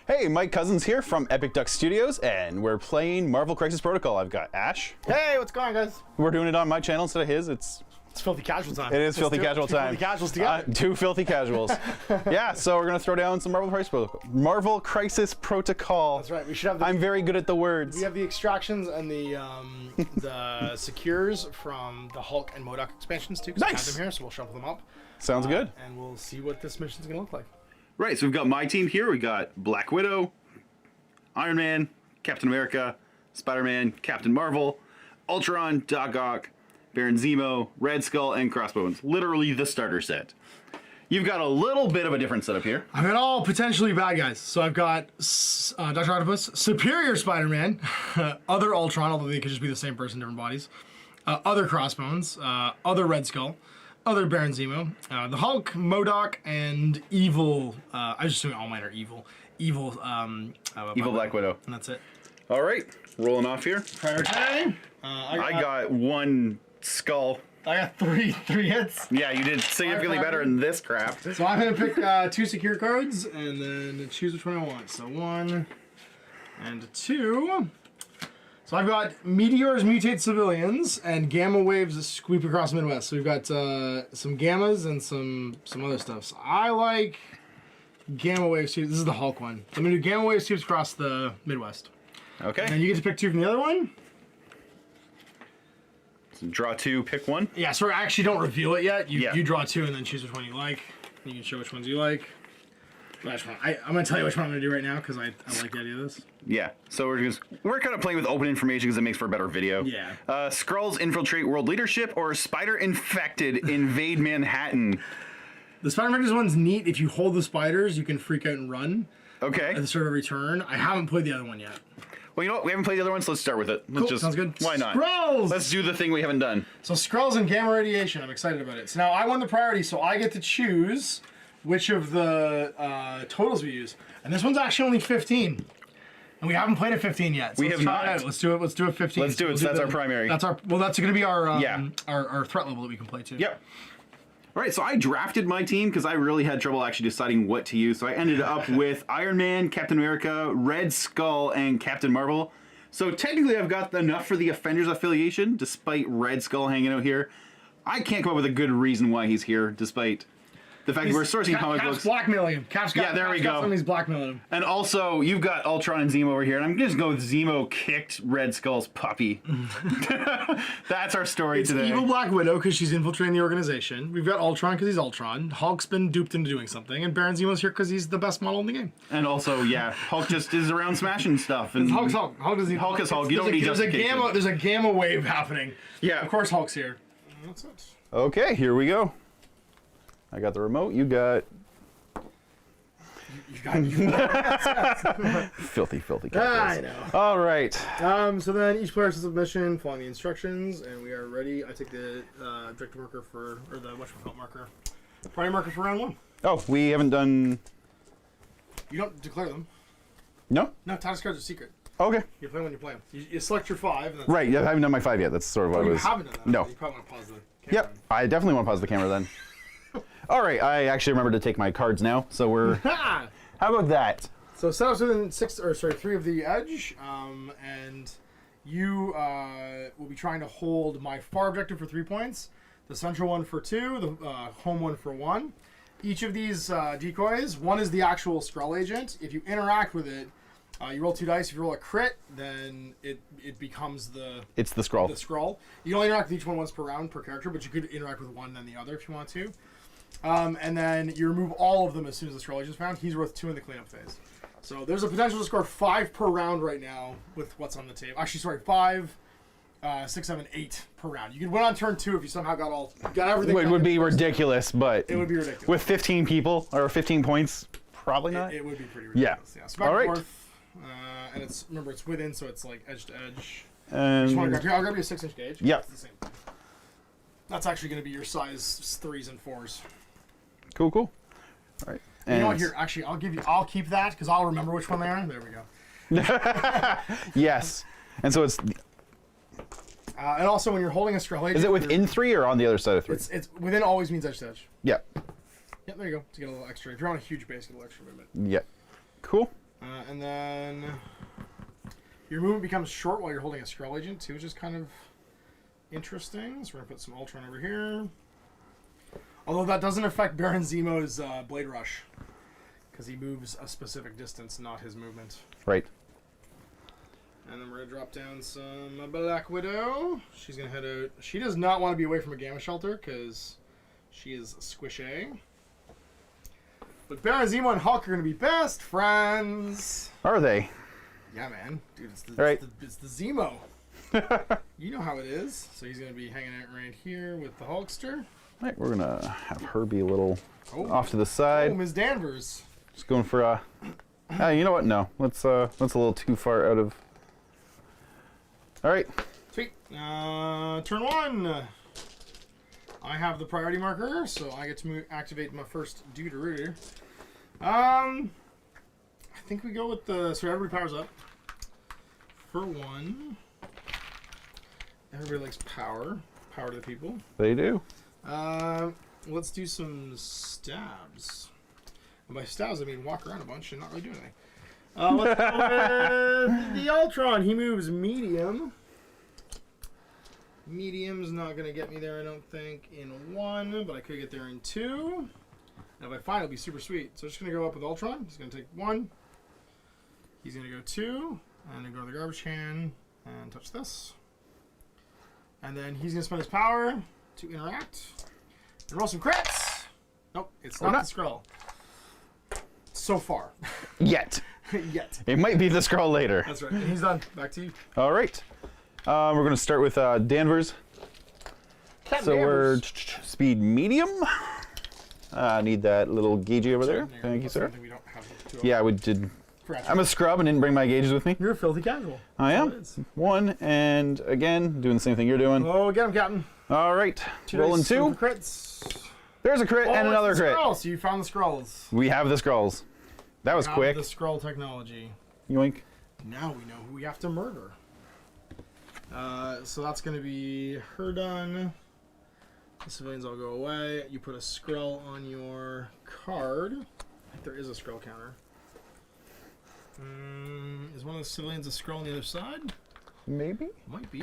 Hey, Mike Cousins here from Epic Duck Studios, and we're playing Marvel Crisis Protocol. I've got Ash. Hey, what's going on, guys? We're doing it on my channel instead of his. It's filthy casual time. It is filthy casual time. Filthy casuals together. Two filthy casuals. Yeah, so we're gonna throw down some Marvel Crisis Protocol. That's right. We should have. I'm very good at the words. We have the extractions and the secures from the Hulk and MODOK expansions too. Nice. I have them here, so we'll shuffle them up. Sounds good. And we'll see what this mission's gonna look like. Right, so we've got my team here. We got Black Widow, Iron Man, Captain America, Spider-Man, Captain Marvel, Ultron, Doc Ock, Baron Zemo, Red Skull, and Crossbones. Literally the starter set. You've got a little bit of a different setup here. I've got all potentially bad guys. So I've got Dr. Octopus, Superior Spider-Man, other Ultron, although they could just be the same person, different bodies, other Crossbones, other Red Skull, other Baron Zemo, the Hulk, MODOK, and Evil. I just assume all mine are evil. Evil Black Widow. And that's it. All right, rolling off here. Priority. I got one skull. I got three hits. Yeah, you did significantly better in this crap. So I'm gonna pick 2 secure cards and then choose which one I want. So 1 and 2. So I've got Meteors Mutate Civilians and Gamma Waves Sweep Across the Midwest. So we've got some Gammas and some other stuff. So I like Gamma Wave Sweeps. This is the Hulk one. I'm gonna do Gamma Wave Sweeps across the Midwest. Okay. And you get to pick 2 from the other one. So draw 2, pick 1. Yeah, so I actually don't reveal it yet. You draw 2 and then choose which one you like. You can show which ones you like. I'm going to tell you which one I'm going to do right now because I like the idea of this. Yeah, so we're kind of playing with open information because it makes for a better video. Yeah. Skrulls infiltrate world leadership or spider-infected invade Manhattan? The Spider-Infected one's neat. If you hold the spiders, you can freak out and run. Okay. At the start of every turn. I haven't played the other one yet. Well, you know what? We haven't played the other one, so let's start with it. Let's Cool, sounds good. Why not? Skrulls! Let's do the thing we haven't done. So Skrulls and Gamma Radiation. I'm excited about it. So now I won the priority, so I get to choose which of the totals we use. And this one's actually only 15. And we haven't played a 15 yet. So We let's have try it not. out. Let's do it 15. Let's do it, so that's our primary. That's going to be our Yeah. our threat level that we can play too. Yep. All right, so I drafted my team because I really had trouble actually deciding what to use. So I ended up with Iron Man, Captain America, Red Skull, and Captain Marvel. So technically I've got enough for the Offenders affiliation, despite Red Skull hanging out here. I can't come up with a good reason why he's here, despite the fact that we're sourcing comic Cap's books. blackmailing him. Yeah, there we go. He's blackmailing him. And also, you've got Ultron and Zemo over here, and I'm just going with Zemo kicked Red Skull's puppy. That's our story It's today. evil Black Widow because she's infiltrating the organization. We've got Ultron because he's Ultron. Hulk's been duped into doing something, and Baron Zemo's here because he's the best model in the game. And also, yeah, Hulk just is around smashing stuff. And Hulk's Hulk. Hulk is Hulk. You don't need justification. There's a gamma wave happening. Yeah. Of course Hulk's here. That's it. Okay, here we go. I got the remote. You got filthy I casuals. know. All right. So then each player has a submission following the instructions, and we are ready. I take the objective marker or the whatchamacallit marker. Priority marker for round 1. Oh, we haven't done. You don't declare them. No. No, task cards are secret. Okay. You play when you play them. You select your 5. And that's Right. Yeah, I haven't done my 5 yet. That's sort of what I You was. haven't done that. No. You probably want to pause the camera. Yep. I definitely want to pause the camera then. All right. I actually remember to take my cards now, so we're. Ha! How about that? So setups within 3 of the edge, and you will be trying to hold my far objective for 3 points, the central one for 2, the home one for 1. Each of these decoys, one is the actual Skrull agent. If you interact with it, you roll 2 dice. If you roll a crit, then it becomes It's the scroll. the Skrull. You can only interact with each one once per round per character, but you could interact with one and then the other if you want to. And then you remove all of them as soon as the Skrull agent is found. He's worth 2 in the cleanup phase. So there's a potential to score 5 per round right now with what's on the table. Actually, sorry, 5, 6, 7, 8 per round. You could win on turn 2 if you somehow got everything. It would be ridiculous, but It would be ridiculous. with 15 people or 15 points, probably not. It would be pretty Yeah. ridiculous. Yeah. So back All and right. forth, and remember it's within, so it's like edge to edge. And I'll grab you a 6-inch gauge. Yeah. It's the same thing. That's actually going to be your size 3s and 4s. cool. All right. You know what? And- Here, actually, I'll keep that because I'll remember which one they are. There we go. Yes. And so it's. And also, when you're holding a Skrull agent, Is it within 3 or on the other side of 3? It's within always means edge to edge. Yeah. Yep, there you go. To get a little extra. If you're on a huge base, get a little extra movement. Yeah. Cool. And then your movement becomes short while you're holding a Skrull Agent too, which is kind of interesting. So we're gonna put some Ultron over here. Although that doesn't affect Baron Zemo's Blade Rush, because he moves a specific distance, not his movement. Right. And then we're gonna drop down some Black Widow. She's gonna head out. She does not want to be away from a Gamma Shelter because she is squishy. But Baron Zemo and Hulk are gonna be best friends. Are they? Yeah, man, dude, it's the, All right. it's the Zemo. You know how it is. So he's gonna be hanging out right here with the Hulkster. All right, we're gonna have her be a little Oh. off to the Oh, side. Ms. Danvers. Just going for you know what? No, that's a little too far out of. All right. Sweet. Turn 1. I have the priority marker, so I get to activate my first Deuterator. I think we go with the... So everybody powers up. For 1. Everybody likes power. Power to the people. They do. Let's do some stabs. And by stabs, I mean walk around a bunch and not really do anything. Let's go with the Ultron. He moves medium. Medium's not going to get me there, I don't think, in 1, but I could get there in 2. And if I find it, it'll be super sweet. So I'm just going to go up with Ultron. He's going to take 1. He's going to go 2. And then go to the garbage can and touch this. And then he's going to spend his power to interact. And roll some crits. Nope, it's not the Skrull. So far. Yet. Yet. It might be the Skrull later. That's right. And he's done. Back to you. All right. We're going to start with Danvers. So we're speed medium. Need that little gaugey over there. Thank you, sir. We don't have Yeah, we did. I'm a scrub and didn't bring my gauges with me. You're a filthy casual. I am. 1, and again, doing the same thing you're doing. Oh, get him, Captain. All right. Rolling 2. Crits. There's a crit and another crit. Skrull. So you found the Skrulls. We have the Skrulls. That was quick. The Skrull technology. Yoink. Now we know who we have to murder. So that's going to be her done. The civilians all go away. You put a Skrull on your card. I think there is a Skrull counter. Is one of the civilians a Skrull on the other side? Maybe. Might be.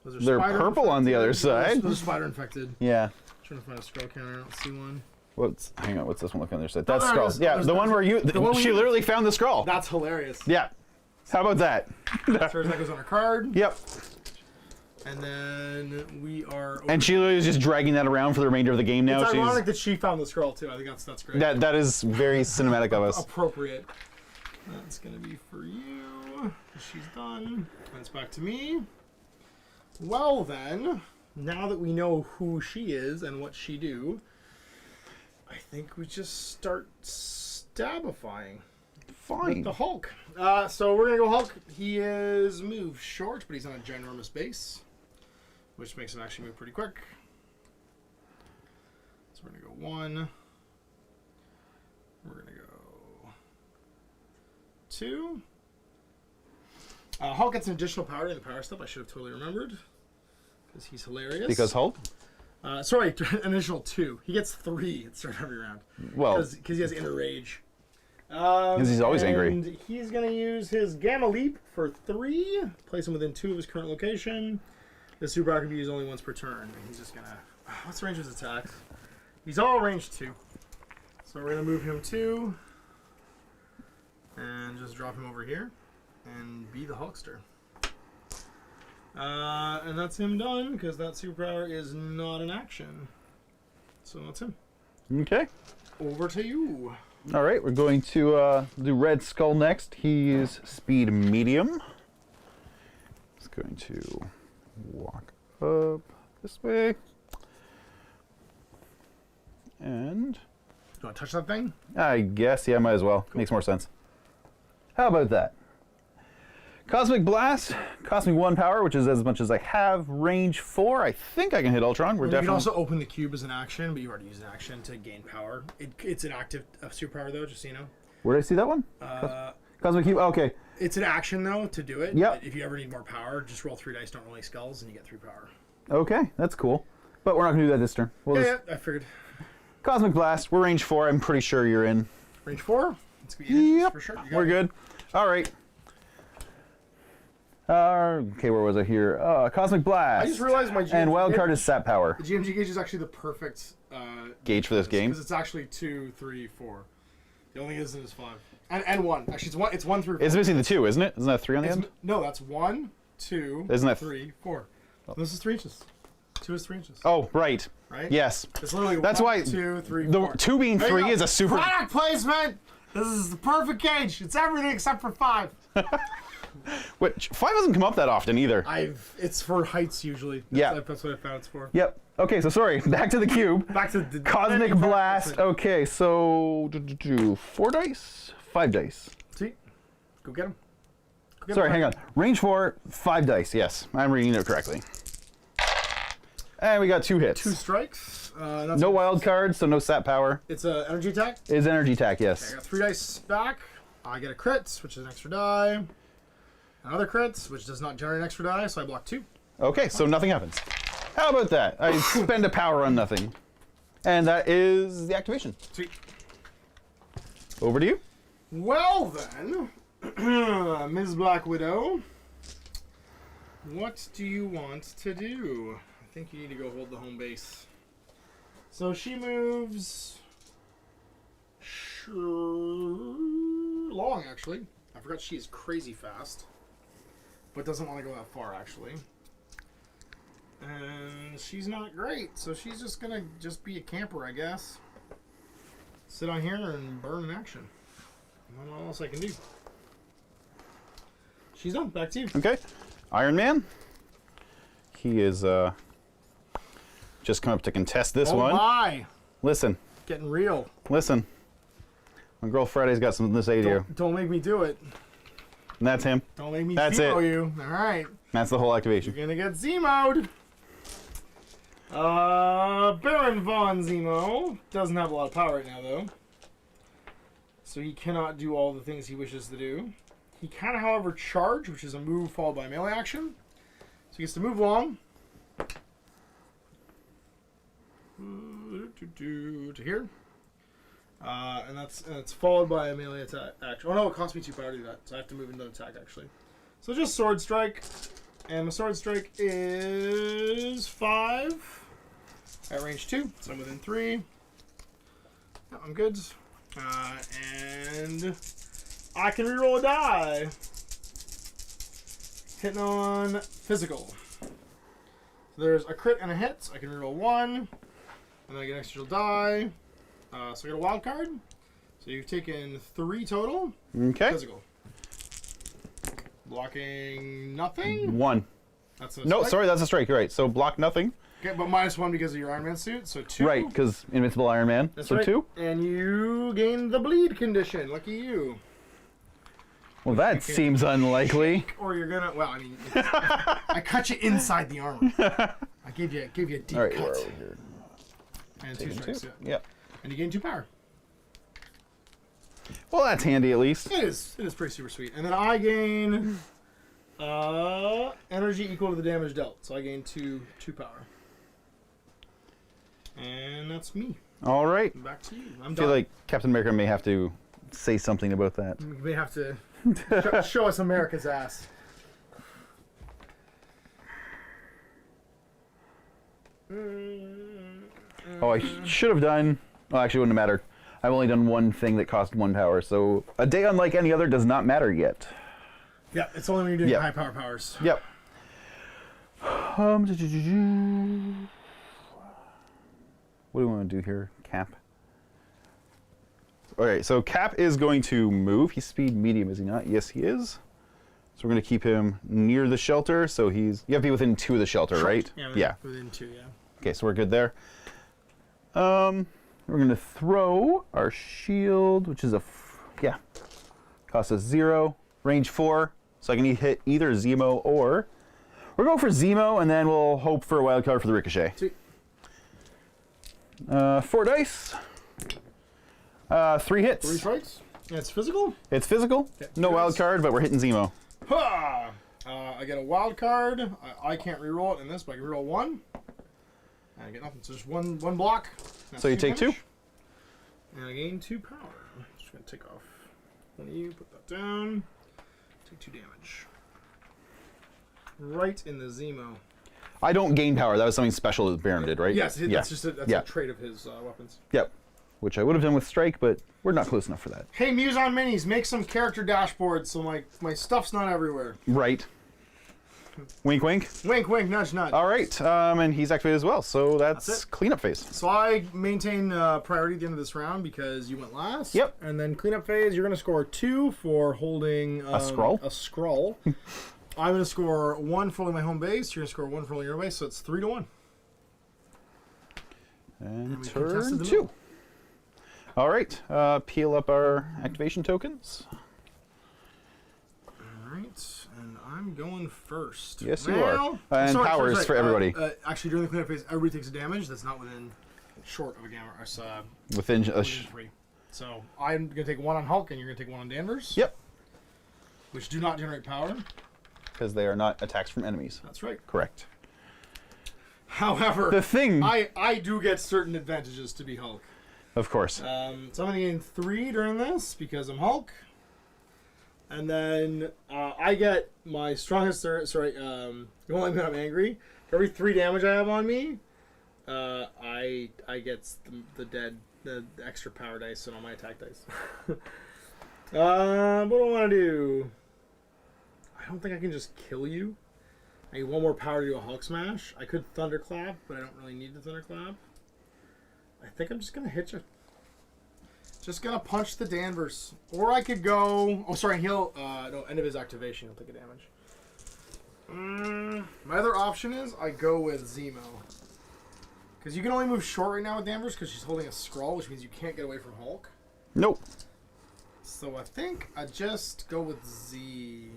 They're purple on the other side. Those spider infected. Yeah. Trying to find a Skrull counter. I don't see one. Hang on, what's this one looking on the other side? That's there it Skrull. is. Yeah, There's the one where she literally found the Skrull. That's hilarious. Yeah. How about that? So that goes on her card. Yep. And then we are. And she literally is just dragging that around for the remainder of the game now. It's ironic that she found the Skrull too. I think that's great. That is very cinematic of us. Appropriate. That's gonna be for you. She's done. And it's back to me. Well then, now that we know who she is and what she do, I think we just start stabifying. Fine. The Hulk. So we're gonna go Hulk. He is moved short, but he's on a ginormous base, which makes him actually move pretty quick. So we're gonna go 1. We're gonna go 2. Hulk gets an additional power in the power step. I should have totally remembered because he's hilarious. Because Hulk? Sorry, an additional 2. He gets 3 at the start of every round. Well, because he has inner rage. Because he's always angry. And he's going to use his Gamma Leap for 3. Place him within 2 of his current location. The super power can be used only once per turn. And he's just going to... What's the range of his attacks? He's all range 2. So we're going to move him 2. And just drop him over here. And be the Hulkster. And that's him done, because that superpower is not an action. So that's him. Okay. Over to you. All right, we're going to do Red Skull next. He's speed medium. He's going to walk up this way. And Do you want to touch that thing? I guess, yeah, might as well. Cool. Makes more sense. How about that? Cosmic Blast cost me 1 power, which is as much as I have. Range 4. I think I can hit Ultron. You can also open the cube as an action, but you've already used an action to gain power. It's an active superpower, though, just so you know. Where did I see that one? Cosmic Cube. Okay. It's an action, though, to do it. Yep. If you ever need more power, just roll 3 dice, don't roll any skulls, and you get 3 power. Okay, that's cool. But we're not going to do that this turn. We'll Yeah, I figured. Cosmic Blast. We're range 4. I'm pretty sure you're in. Range 4? It's gonna be 8 inches Yep, for sure. You got we're it. good. All right. Okay, where was I here? Cosmic Blast. I just realized my GMG and wild card is Sap Power. The GMG gauge is actually the perfect Gauge for this game. because it's actually 2, 3, 4. The only thing isn't is 5 and 1. Actually, it's 1 through 4. It's missing the 2, isn't it? Isn't that 3 on the end? No, that's 1, 2, Isn't that 3, 4. This is 3 inches. 2 is 3 inches. Oh, right. Right? Yes. It's literally That's 1, why 2, 3, The 4. 2 being There you 3 go. is a super. Product placement. This is the perfect gauge. It's everything except for 5. Which 5 doesn't come up that often either. It's for heights usually. Yeah. That's what I found it's for. Yep. Okay, so sorry. Back to the cube. Back to the Cosmic Blast. Okay, so 4 dice, 5 dice. See? Go get him. Sorry, hang on. Range 4, 5 dice. Yes, I'm reading it correctly. And we got 2 hits. 2 strikes. That's No wild cards, so no Sap Power. It's an energy attack. Is energy attack, I yes. got 3 dice back. I get a crit, which is an extra die. Another crit, which does not generate an extra die, so I block 2. Okay, so nothing happens. How about that? I spend a power on nothing. And that is the activation. Sweet. Over to you. Well then, Ms. Black Widow, what do you want to do? I think you need to go hold the home base. So she moves long, actually. I forgot she is crazy fast, but doesn't want to go that far, actually. And she's not great, so she's just gonna be a camper, I guess. Sit on here and burn in action. I don't know what else I can do. She's done. Back to you. Okay. Iron Man. He is just come up to contest this one. Oh my! Listen. Getting real. Listen. My girl Friday's got something to say to you. Don't make me do it. And that's him. Don't make me That's zero it. you. All right. That's the whole activation. You're gonna get Z mode. Baron Von Zemo doesn't have a lot of power right now, though. So he cannot do all the things he wishes to do. He can, however, charge, which is a move followed by melee action. So he gets to move long. To here. And that's followed by a melee attack. Oh no, it costs me 2 power to do that. So I have to move into an attack, actually. So just Sword Strike. And the Sword Strike is 5 at range 2, so I'm within 3. No, I'm good. And I can reroll a die. Hitting on physical. So there's a crit and a hit, so I can reroll 1. And then I get an extra die. So I get a wild card. So you've taken 3 total. Okay. Physical. Blocking nothing. 1. That's a No, strike. sorry, that's a strike. You're right. So block nothing. Okay, but -1 because of your Iron Man suit, so 2. Right, because Invincible Iron Man. That's so right. 2. And you gain the bleed condition. Lucky you. Well, that seems unlikely. Or you're gonna. Well, I mean, I cut you inside the armor. I gave you a deep All right, cut. where are we here? And 2 Taking strikes. 2. Yeah. Yep. And you gain 2 power. Well, that's handy at least. It is. It is pretty super sweet. And then I gain energy equal to the damage dealt. So I gain 2 power. And that's me. All right. Back to you. I'm I feel done. like Captain America may have to say something about that. You may have to show us America's ass. Oh, I should have done. Well, actually, it wouldn't have mattered. I've only done one thing that cost 1 power, so a day unlike any other does not matter yet. Yeah, it's only when you're doing Yeah. high power powers. Yep. What do we want to do here? Cap. Okay, so Cap is going to move. He's speed medium, is he not? Yes, he is. So we're going to keep him near the shelter. So he's. You have to be within 2 of the shelter, right? Yeah. Within 2, yeah. Okay, so we're good there. We're going to throw our shield, which is costs us 0, range 4. So I can hit either Zemo or. We're going for Zemo, and then we'll hope for a wild card for the Ricochet. Sweet. 4 dice. 3 hits. 3 strikes. And it's physical. It's physical. Yeah, No it wild is. card, but we're hitting Zemo. Ha! I get a wild card. I can't reroll it in this, but I can reroll 1. And I get nothing. So just one block. That's So you take 2? damage. And I gain 2 power. Just gonna take off One of you, put that down. Take 2 damage. Right in the Zemo. I don't gain power. That was something special that Baron did, right? Yes, that's just a, yeah. a trait of his weapons. Yep. Which I would have done with Strike, but we're not close enough for that. Hey, Muse on Minis, make some character dashboards so my stuff's not everywhere. Right. Wink, wink. Wink, wink, nudge, nudge. All right, and he's activated as well, so that's it. cleanup phase. So I maintain priority at the end of this round because you went last. Yep. And then cleanup phase, you're going to score 2 for holding a scroll. A scroll. I'm going to score 1 for holding my home base. You're going to score 1 for holding your base, so it's 3-1. And we turn contested the 2. middle. All right, peel up our activation tokens. All right, and I'm going first. Yes, you are. And sorry, powers for everybody. Actually, during the cleanup phase, everybody takes a damage that's not within short of a gamma. Within a within 3. So I'm going to take 1 on Hulk, and you're going to take 1 on Danvers. Yep. Which do not generate power. Because they are not attacks from enemies. That's right. Correct. However, The thing... I do get certain advantages to be Hulk. Of course. So I'm going to gain 3 during this because I'm Hulk. And then I get my strongest... Sorry, you won't let me know I'm angry. For every 3 damage I have on me, I get the extra power dice and all my attack dice. What do I want to do? I don't think I can just kill you. I need 1 more power to do a Hulk smash. I could Thunderclap, but I don't really need the Thunderclap. I think I'm just going to hit you. Just going to punch the Danvers. Or I could go... Oh, sorry, he'll... no, end of his activation, he'll take a damage. My other option is I go with Zemo. Because you can only move short right now with Danvers because she's holding a scroll, which means you can't get away from Hulk. Nope. So I think I just go with Zemo.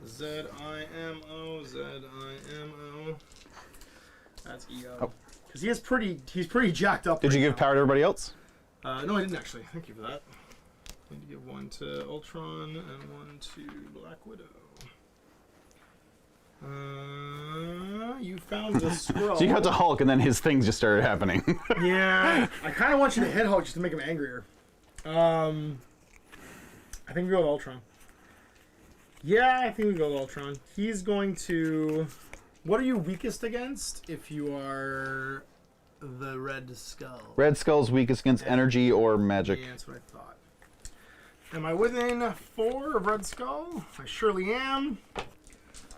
Z-I-M-O, Z-I-M-O. That's E-O. Oh. Because he's pretty jacked up. Did you give power to everybody else? No, I didn't actually. Thank you for that. I need to give 1 to Ultron and 1 to Black Widow. You found the scroll. So you got to Hulk, and then his things just started happening. Yeah, I kind of want you to hit Hulk just to make him angrier. I think we go with Ultron. Yeah, I think we go with Ultron. He's going to... What are you weakest against if you are the Red Skull? Red Skull's weakest against energy or magic. Yeah, that's what I thought. Am I within 4 of Red Skull? I surely am.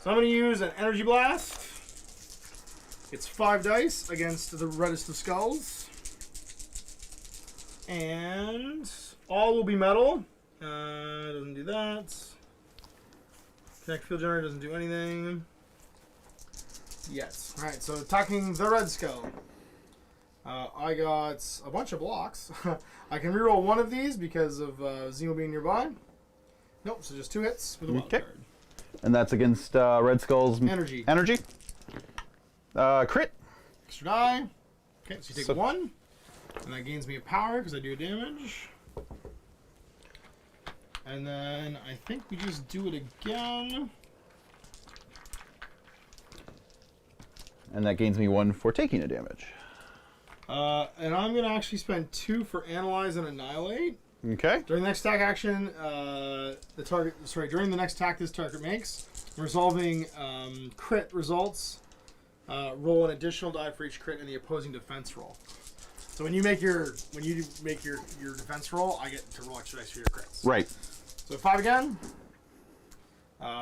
So I'm going to use an Energy Blast. It's 5 dice against the reddest of skulls. And all will be metal. Doesn't do that. Connect Field Generator doesn't do anything. Yes. Alright, so attacking the Red Skull. I got a bunch of blocks. I can reroll 1 of these because of Zemo being nearby. Nope, so just 2 hits with a wild card. And that's against Red Skull's energy. Energy. Crit. Extra die. Okay, so you take 1. And that gains me a power because I do damage. And then I think we just do it again. And that gains me 1 for taking a damage. And I'm going to actually spend 2 for Analyze and Annihilate. Okay. During the next attack action, during the next attack this target makes, resolving crit results, roll an additional die for each crit in the opposing defense roll. So when you make your defense roll, I get to roll extra dice for your crits. Right. So 5 again.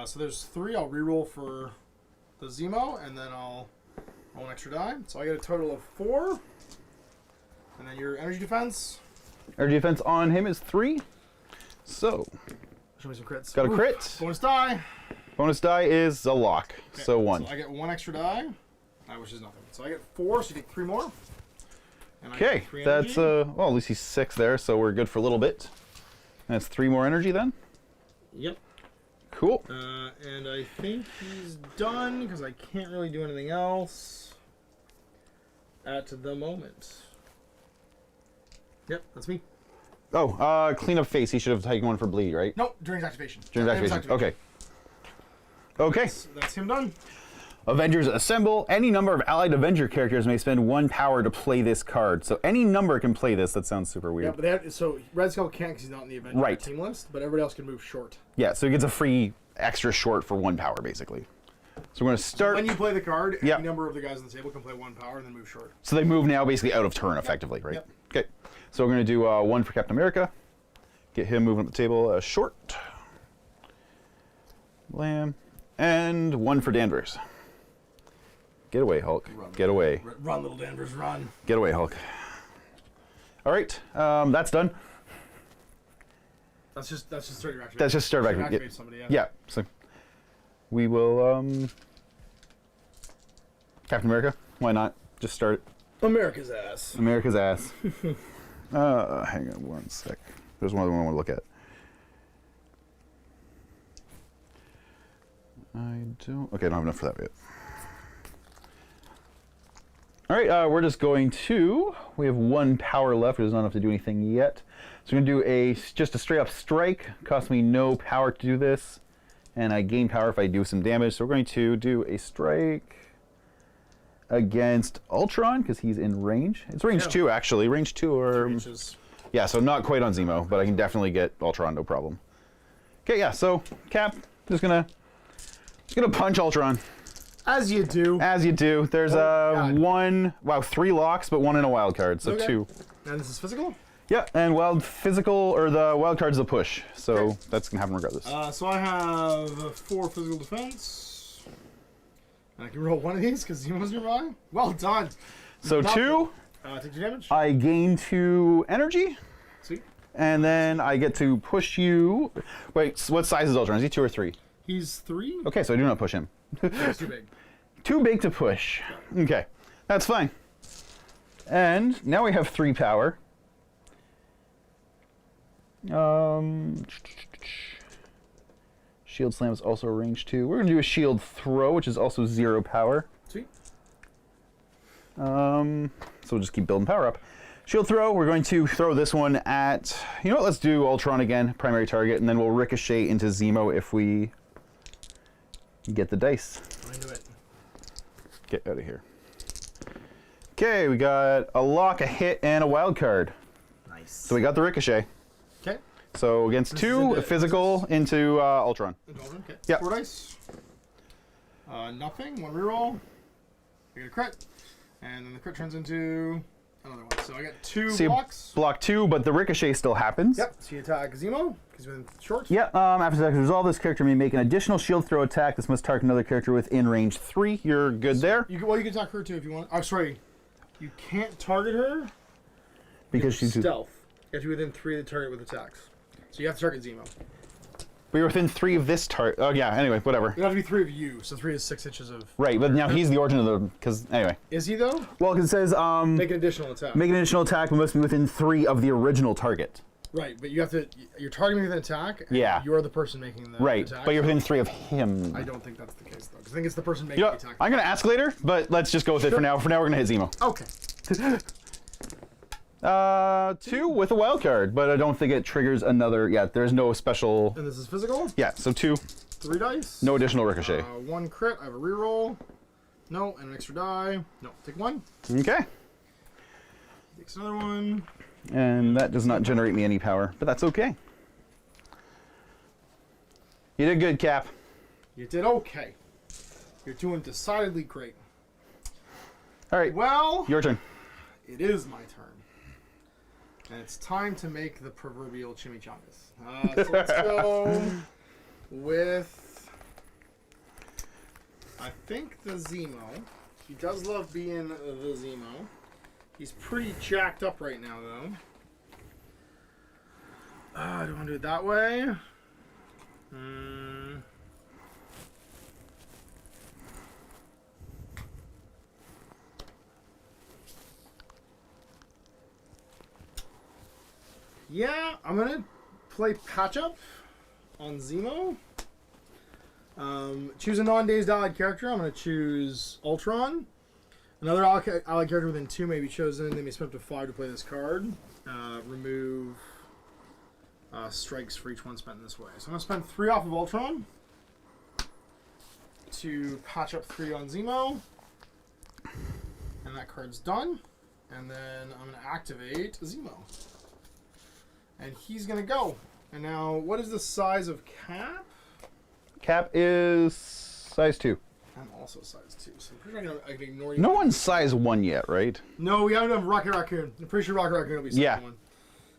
So there's 3. I'll reroll for the Zemo, and then I'll roll an extra die. So I get a total of 4. And then your energy defense. Energy defense on him is 3. So. Show me some crits. Got a crit. Bonus die. Bonus die is a lock. Okay, so 1. So I get 1 extra die, which is nothing. So I get 4, so you take 3 more. And Okay, that's well, at least he's 6 there, so we're good for a little bit. And that's 3 more energy then. Yep. Cool. And I think he's done because I can't really do anything else at the moment. Yep, that's me. Oh, cleanup face. He should have taken 1 for bleed, right? Nope, during his activation. During his activation. Okay. Okay. That's him done. Avengers assemble. Any number of allied Avenger characters may spend 1 power to play this card. So any number can play this. That sounds super Yeah, weird. but they have, so Red Skull can't because he's not in the Avenger Right. team list, but everybody else can move short. Yeah, so he gets a free extra short for 1 power, basically. So we're going to start. When you play the card, any Yeah. number of the guys on the table can play 1 power and then move short. So they move now basically out of turn, effectively, right? Yep. Okay. So we're going to do 1 for Captain America. Get him moving up the table. Short. Blam. And 1 for Danvers. Get away, Hulk. Get away. Run, little Danvers, run. Get away, Hulk. All right. That's done. That's just start your action. That's just start back. Activate somebody, yeah. Yeah. So we will. Captain America. Why not? Just start it. America's ass. America's ass. Hang on 1 sec. There's one other one I want to look at. I don't. Okay, I don't have enough for that yet. All right, we're just going to. We have 1 power left. It does not have to do anything yet. So we're going to do just a straight up strike. Costs me no power to do this, and I gain power if I do some damage. So we're going to do a strike against Ultron because he's in range. It's range 2 actually. Range 2 or yeah, so not quite on Zemo, but I can definitely get Ultron, no problem. Okay, yeah. So Cap, just gonna punch Ultron. As you do. As you do. There's God. 3 locks, but 1 in a wild card, so Okay. 2. And this is physical? Yeah, and the wild card's a push, so that's gonna happen regardless. So I have 4 physical defense. And I can roll 1 of these because Zemo's nearby. Well done. So Not 2, take 2 damage. I gain 2 energy, Sweet. and then I get to push you. Wait, what size is Ultron? Is he 2 or 3? He's 3. Okay, so I do not push him. He's too big. Too big to push. Okay, that's fine. And now we have 3 power. Shield Slam is also range 2. We're going to do a Shield Throw, which is also 0 power. Sweet. So we'll just keep building power up. Shield Throw, we're going to throw this one at... You know what, let's do Ultron again, primary target, and then we'll ricochet into Zemo if we get the dice. I knew it. Get out of here. Okay, we got a lock, a hit, and a wild card. Nice. So we got the ricochet. Okay. So against This is 2, into- physical into Ultron. Okay. Yep. 4 dice. Nothing. 1 reroll. I get a crit. And then the crit turns into another one. So I got 2 So you blocks. block 2, but the ricochet still happens. Yep. So you attack Zemo because he's within short. Yep. After that resolve, this character may make an additional shield throw attack. This must target another character within range 3. You're good there. You can attack her too if you want. Oh, sorry. You can't target her Because she's... stealth. You have to be within 3 of the target with attacks. So you have to target Zemo. We were within 3 of this target. Oh, yeah, anyway, whatever. It have to be 3 of you. So 3 is 6 inches of. Right, but now he's the origin of the... Because, anyway. Is he though? Well, because it says... Make an additional attack. make an additional attack, but must be within 3 of the original target. Right, but you have to. You're targeting with an attack. And Yeah. You're the person making the Right, attack. but you're within 3 of him. I don't think that's the case though. 'Cause I think it's the person making You know, the attack. I'm going to ask later, but let's just go with it for now. For now, we're going to hit Zemo. Okay. 2 with a wild card, but I don't think it triggers another. Yeah, there's no special. And this is physical. Yeah, so 2. 3 dice. No additional ricochet. 1 crit. I have a reroll. No, and an extra die. No, take 1. Okay. Takes another 1. And that does not generate me any power, but that's okay. You did good, Cap. You did okay. You're doing decidedly great. All right, Well, your turn. it is my turn. And it's time to make the proverbial chimichangas. So let's go with, I think, the Zemo. He does love being the Zemo. He's pretty jacked up right now, though. Do I want to do it that way? Yeah, I'm gonna play patch up on Zemo. Choose a non-dazed allied character. I'm gonna choose Ultron. Another allied character within 2 may be chosen. They may spend up to 5 to play this card. Remove strikes for each one spent in this way. So I'm gonna spend 3 off of Ultron. to patch up 3 on Zemo. And that card's done. And then I'm going to activate Zemo. And he's going to go. And now, what is the size of Cap? Cap is size 2. I'm also size 2, so I'm pretty sure I can ignore you. No one's size 1 yet, right? No, we haven't done Rocket Raccoon. I'm pretty sure Rocket Raccoon will be size 1.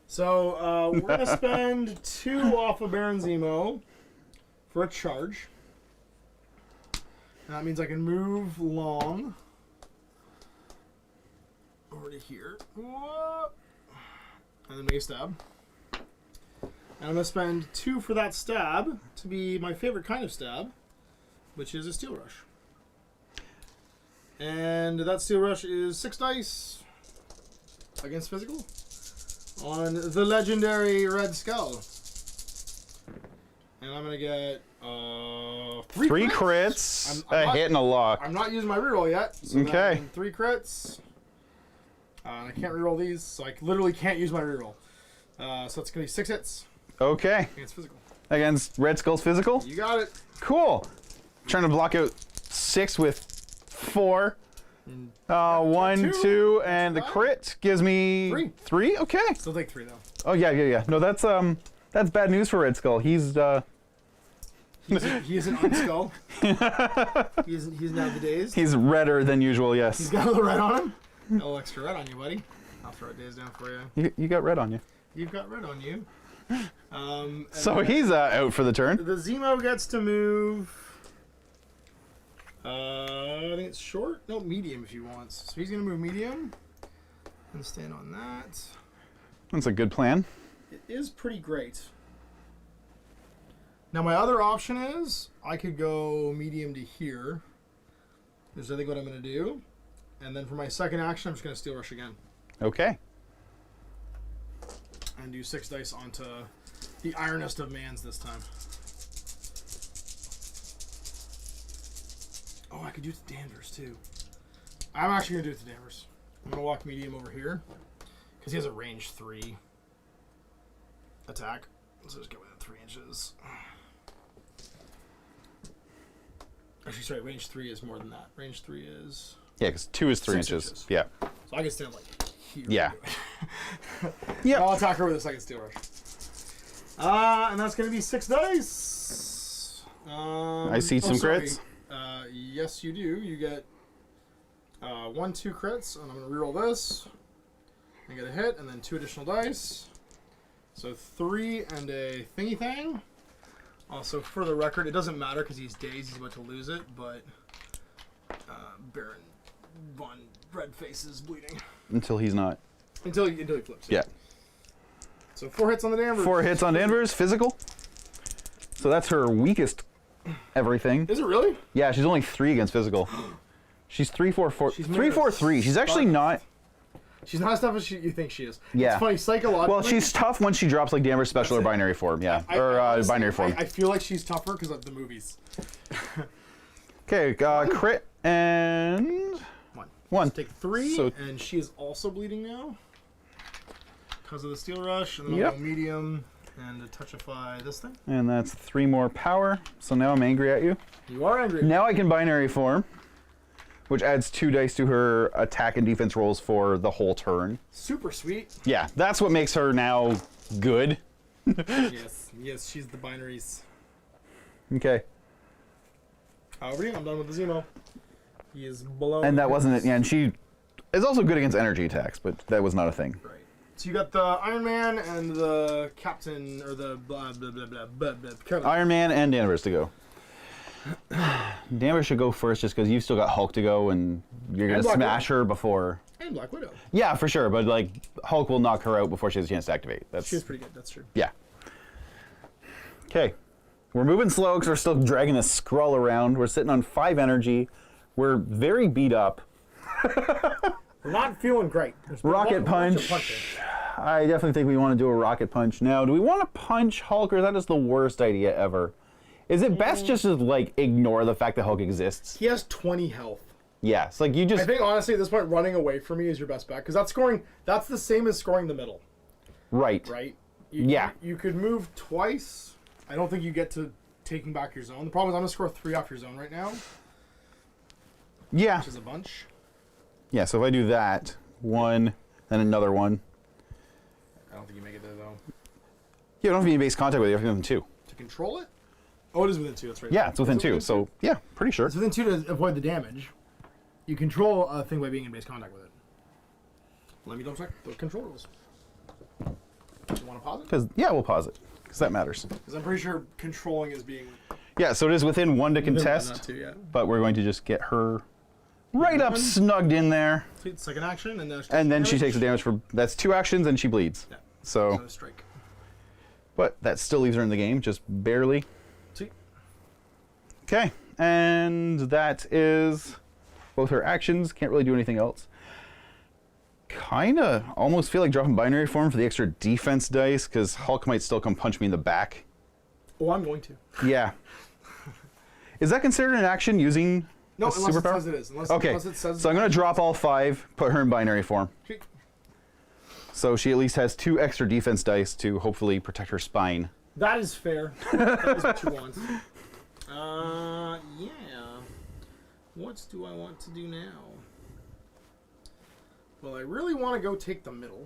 So, we're going to spend 2 off of Baron Zemo for a charge. And that means I can move long over to here. Whoa. And then make a stab. And I'm going to spend 2 for that stab to be my favorite kind of stab, which is a Steel Rush. And that Steel Rush is 6 dice against physical on the legendary Red Skull. And I'm going to get 3 crits, a hit and a lock. I'm not using my reroll yet. So okay. 3 crits. I can't reroll these, so I literally can't use my reroll. So it's going to be 6 hits. Okay. Against physical. Against Red Skull's physical? You got it. Cool. Trying to block out 6 with 4. 1, 2, and the crit gives me 3. 3? Okay. Still take 3 though. Oh yeah. No, that's bad news for Red Skull. He is an unskull. He's nowadays. He's redder than usual, yes. He's got a little red on him. A little extra red on you, buddy. I'll throw it days down for you. You got red on you. You've got red on you. So he's out for the turn. The Zemo gets to move. I think it's short. No, medium if he wants. So he's gonna move medium and stand on that. That's a good plan. It is pretty great. Now my other option is I could go medium to here. Is I think what I'm gonna do, and then for my second action, I'm just gonna Steel Rush again. Okay. And do 6 dice onto the Ironest of Mans this time. Oh, I could do it to Danvers too. I'm actually gonna do it to Danvers. I'm gonna walk medium over here because he has a range 3 attack. So just get within 3 inches. Actually, sorry, range 3 is more than that. Range 3 is... Yeah, because 2 is 3 6 inches. Yeah. So I can stand like here. Yeah. Yeah. I'll attack her with a second Steel Rush. And that's going to be 6 dice. I see some crits. Yes, you do. You get 1, 2 crits, and I'm going to reroll this. And get a hit, and then 2 additional dice. So 3 and a thingy thing. Also, for the record, it doesn't matter because he's dazed. He's about to lose it, but Baron Von Redface is bleeding. Until he's not. Until he flips. Yeah. So 4 hits on the Danvers. 4 hits on Danvers, physical. So that's her weakest everything. Is it really? Yeah, she's only 3 against physical. She's 3, 4, 4. She's 3, 4, 3. She's actually not. She's not as tough as you think she is. Yeah. It's funny, psychologically. Well, she's tough when she drops like Danvers special or binary form. Yeah. Honestly, binary form. I feel like she's tougher because of the movies. Okay, crit and 1. Take 3, So, and she is also bleeding now because of the Steel Rush. And then I'll go medium and touchify this thing. And that's 3 more power. So now I'm angry at you. You are angry. Now I can binary form, which adds 2 dice to her attack and defense rolls for the whole turn. Super sweet. Yeah, that's what makes her now good. Yes, she's the binaries. Okay. However, I'm done with the Zemo. He is blown. And that wasn't it. Yeah, and she is also good against energy attacks, but that was not a thing. Right. So you got the Iron Man and the Captain, or the blah blah blah blah blah blah. Iron Man and Danvers to go. Danvers should go first just because you've still got Hulk to go and you're going to smash her before. And Black Widow. Yeah, for sure. But like Hulk will knock her out before she has a chance to activate. She's pretty good. That's true. Yeah. Okay. We're moving slow because we're still dragging the Skrull around. We're sitting on 5 energy. We're very beat up. We're not feeling great. Rocket punch. I definitely think we want to do a rocket punch now. Do we want to punch Hulk, or is that just the worst idea ever? Is it best just to like ignore the fact that Hulk exists? He has 20 health. Yeah, it's like you just. I think honestly at this point, running away from me is your best bet because that's scoring. That's the same as scoring the middle. Right. Right. Yeah. You could move twice. I don't think you get to taking back your zone. The problem is I'm going to score 3 off your zone right now, Yeah. which is a bunch. Yeah, so if I do that, 1, then another 1. I don't think you make it there, though. You don't have to be in base contact with it, you have to be within 2. To control it? Oh, it is within 2, that's right. Yeah, it's within Is it 2, so yeah, pretty sure. It's within 2 to avoid the damage. You control a thing by being in base contact with it. Let me double check the control rules. You want to pause it? Because, yeah, we'll pause it, because that matters. Because I'm pretty sure controlling is being... Yeah, so it is within 1 to contest, Not 2, yeah. but we're going to just get her right up snugged in there. Sweet, second action, And then she takes the damage for, that's 2 actions, and she bleeds. Yeah. So, No strike. but that still leaves her in the game, just barely. Sweet. Okay, and that is both her actions. Can't really do anything else. Kinda almost feel like dropping binary form for the extra defense dice, because Hulk might still come punch me in the back. Oh, I'm going to. Yeah. Is that considered an action using No, a unless superpower? it says it is. Unless, Okay, unless it says so I'm going to drop all 5, put her in binary form. Sweet. So she at least has 2 extra defense dice to hopefully protect her spine. That is fair. That is what you want. Yeah. What do I want to do now? Well, I really want to go take the middle.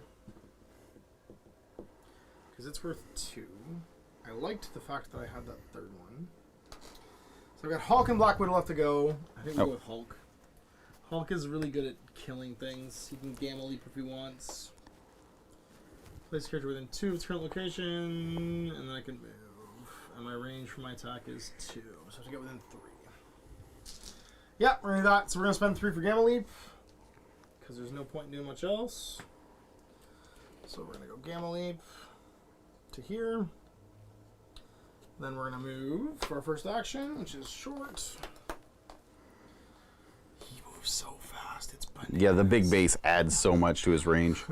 Because it's worth 2. I liked the fact that I had that third one. So I've got Hulk and Black Widow left to go. I think we'll go with Hulk. Hulk is really good at killing things. He can Gamma Leap if he wants. Place character within 2 of its current location, and then I can move. And my range for my attack is 2, so I have to get within 3. Yeah, we're gonna do that. So we're gonna spend 3 for Gamma Leap, because there's no point in doing much else. So we're gonna go Gamma Leap to here. Then we're gonna move for our first action, which is short. He moves so fast, it's bananas. Yeah, the big base adds so much to his range.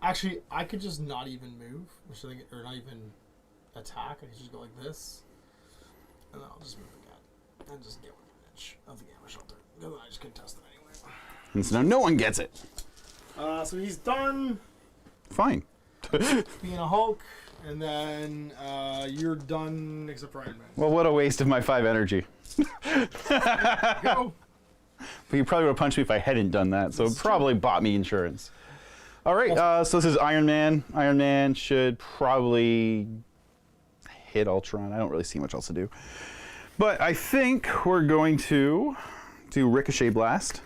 Actually, I could just not even move, or not even attack. I could just go like this, and then I'll just move again, and just get within an inch of the Gamma Shelter. And then I just contest it anyway. And so now no one gets it. So he's done Fine. being a Hulk, and then you're done except for Iron Man. Well, what a waste of my 5 energy. Go. But you probably would have punched me if I hadn't done that, so it probably bought me insurance. All right, so this is Iron Man. Iron Man should probably hit Ultron. I don't really see much else to do. But I think we're going to do Ricochet Blast.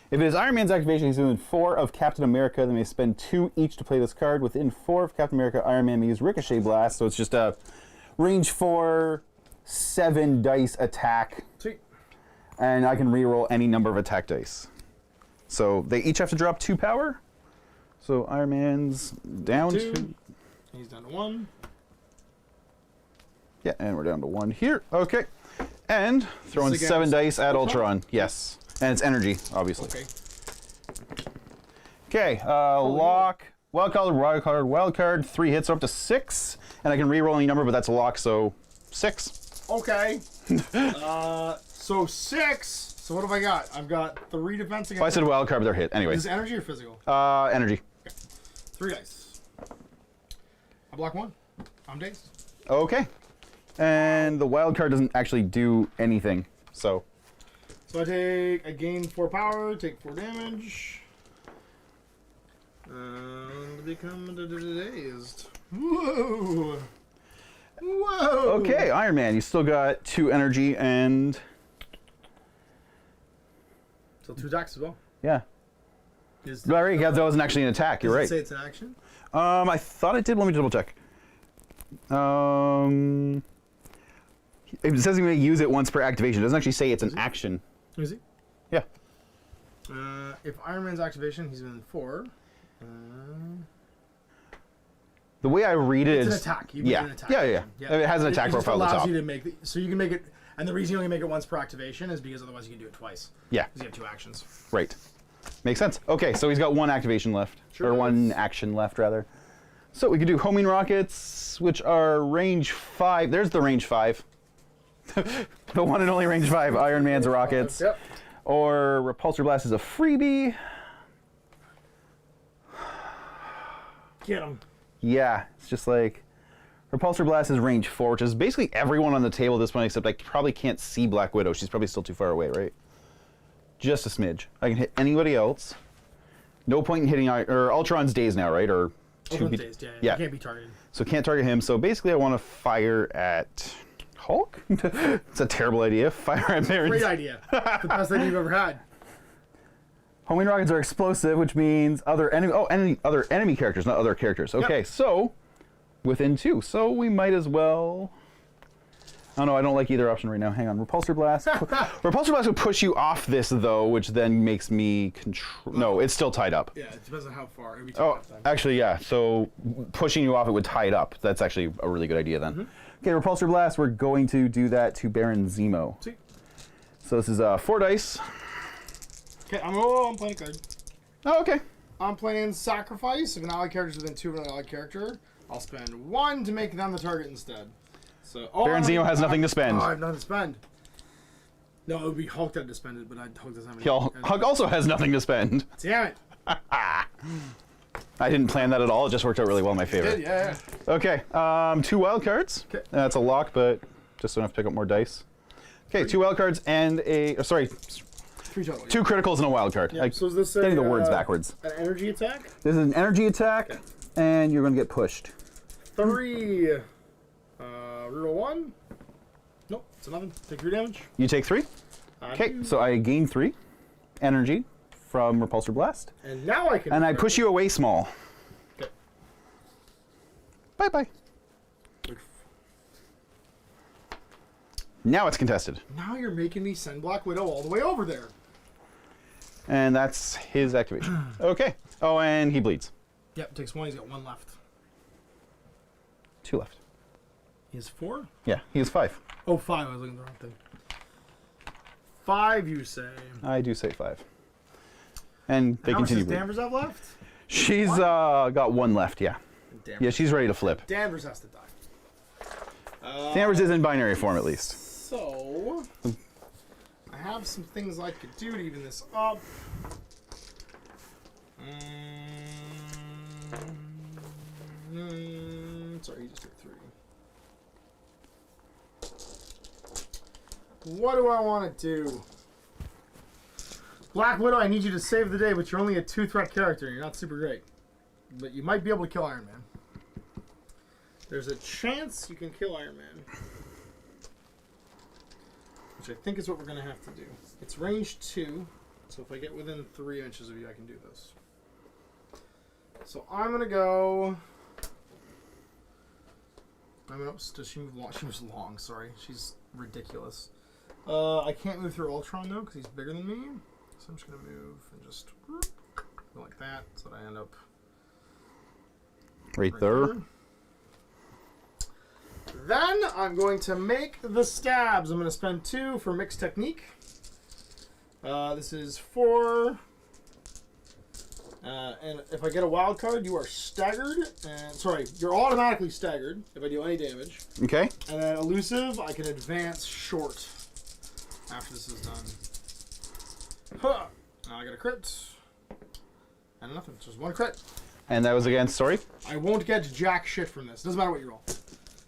If it is Iron Man's activation, he's within 4 of Captain America. They may spend 2 each to play this card. Within 4 of Captain America, Iron Man may use Ricochet Blast. So it's just a range 4, 7 dice attack. Sweet. And I can reroll any number of attack dice. So they each have to drop 2 power. So Iron Man's down 2. to... He's down to 1. Yeah, and we're down to 1 here. Okay. And throwing This 7 against dice at Ultron? Ultron. Yes. And it's energy, obviously. Okay. Okay, lock. Wild card. 3 hits up to 6. And I can reroll any number, but that's a lock, so 6. Okay. So 6. So what have I got? I've got 3 defense against... Well, I said wild card, but they're hit. Anyway. Is this energy or physical? Energy. 3 dice. I block 1. I'm dazed. Okay. And the wild card doesn't actually do anything, so... So I gain 4 power, take 4 damage. And become dazed. Whoa! Whoa! Okay, Iron Man, you still got 2 energy and... So 2 attacks as well. Yeah. Larry, yeah, that wasn't actually an attack, you're Does it right. say it's an action? I thought it did. Let me double check. It says you may use it once per activation. It doesn't actually say it's an action. Is he? Yeah. If Iron Man's activation, he's within 4. The way I read it It's is... an attack. You Yeah. make an attack. Yeah. It has an attack It just profile at the allows top. you to make so you can make it, and the reason you only make it once per activation is because otherwise you can do it twice. Yeah, Because you have 2 actions. right. Makes sense. Okay, so he's got 1 activation left. Sure or does. 1 action left, rather. So we could do homing rockets, which are range 5. There's the range 5. The one and only range 5, Iron Man's rockets. Yep. Or repulsor blast is a freebie. Get him. Yeah, it's just like Repulsor Blast is range 4, which is basically everyone on the table at this point, except I probably can't see Black Widow. She's probably still too far away, right? Just a smidge. I can hit anybody else. No point in hitting... Or Ultron's dazed now, right? Or Ultron's dazed, yeah. He can't be targeted. So can't target him. So basically I want to fire at... Hulk? It's a terrible idea. Fire at Baron. Great idea. The best idea you've ever had. Homing rockets are explosive, which means other enemy... Oh, other enemy characters, not other characters. Okay, yep. So... Within 2. So we might as well... Oh no, I don't like either option right now. Hang on. Repulsor Blast. Repulsor Blast would push you off this, though, which then makes me control... No, it's still tied up. Yeah, it depends on how far. It would be tied up then. Actually, yeah. So pushing you off, it would tie it up. That's actually a really good idea then. Mm-hmm. Okay, Repulsor Blast, we're going to do that to Baron Zemo. See? So this is 4 dice. Okay, I'm playing a card. Oh, okay. I'm playing Sacrifice. If an allied character is within 2 of an allied character, I'll spend 1 to make them the target instead. So, Baron Zemo has nothing to spend. Oh, I have nothing to spend. No, it would be Hulk that had to spend it, but Hulk doesn't have any. Hulk also has nothing to spend. Damn it. I didn't plan that at all. It just worked out really well in my favor. You did, yeah. Okay, 2 wild cards. Okay. That's a lock, but just don't have to pick up more dice. Okay, 2 wild cards and a... sorry. 3 total. 2 criticals and a wild card. Yeah, so is this getting the words backwards. An energy attack? This is an energy attack, okay. And you're going to get pushed. 3. Reroll 1. Nope, it's a nothing. Take 3 damage. You take 3? Okay, so I gain 3 energy from Repulsor Blast. And now I can... And I push you away small. Okay. Bye-bye. Now it's contested. Now you're making me send Black Widow all the way over there. And that's his activation. Okay. Oh, and he bleeds. Yep, takes 1. He's got 1 left. 2 left. He has 4? Yeah, he has 5. Oh, 5. I was looking at the wrong thing. 5, you say? I do say 5. And they how continue. How much does Danvers have left? She's got 1 left, yeah. Danvers. Yeah, she's ready to flip. Danvers has to die. Danvers is in binary form, at least. So, I have some things I could do to even this up. Sorry, he just took 3. What do I want to do? Black Widow, I need you to save the day, but you're only a 2-threat character, and you're not super great. But you might be able to kill Iron Man. There's a chance you can kill Iron Man. Which I think is what we're going to have to do. It's range 2, so if I get within 3 inches of you, I can do this. So I'm going to go... does she move long? She moves long, sorry. She's ridiculous. I can't move through Ultron, though, because he's bigger than me. So I'm just going to move and just go like that, so that I end up... Right there. Then I'm going to make the stabs. I'm going to spend 2 for mixed technique. This is 4. And if I get a wild card, you are staggered. And sorry, you're automatically staggered if I do any damage. Okay. And then elusive, I can advance short after this is done. Huh. Now I got a crit. And nothing. It's just 1 crit. And that was against, sorry? I won't get jack shit from this. Doesn't matter what you roll.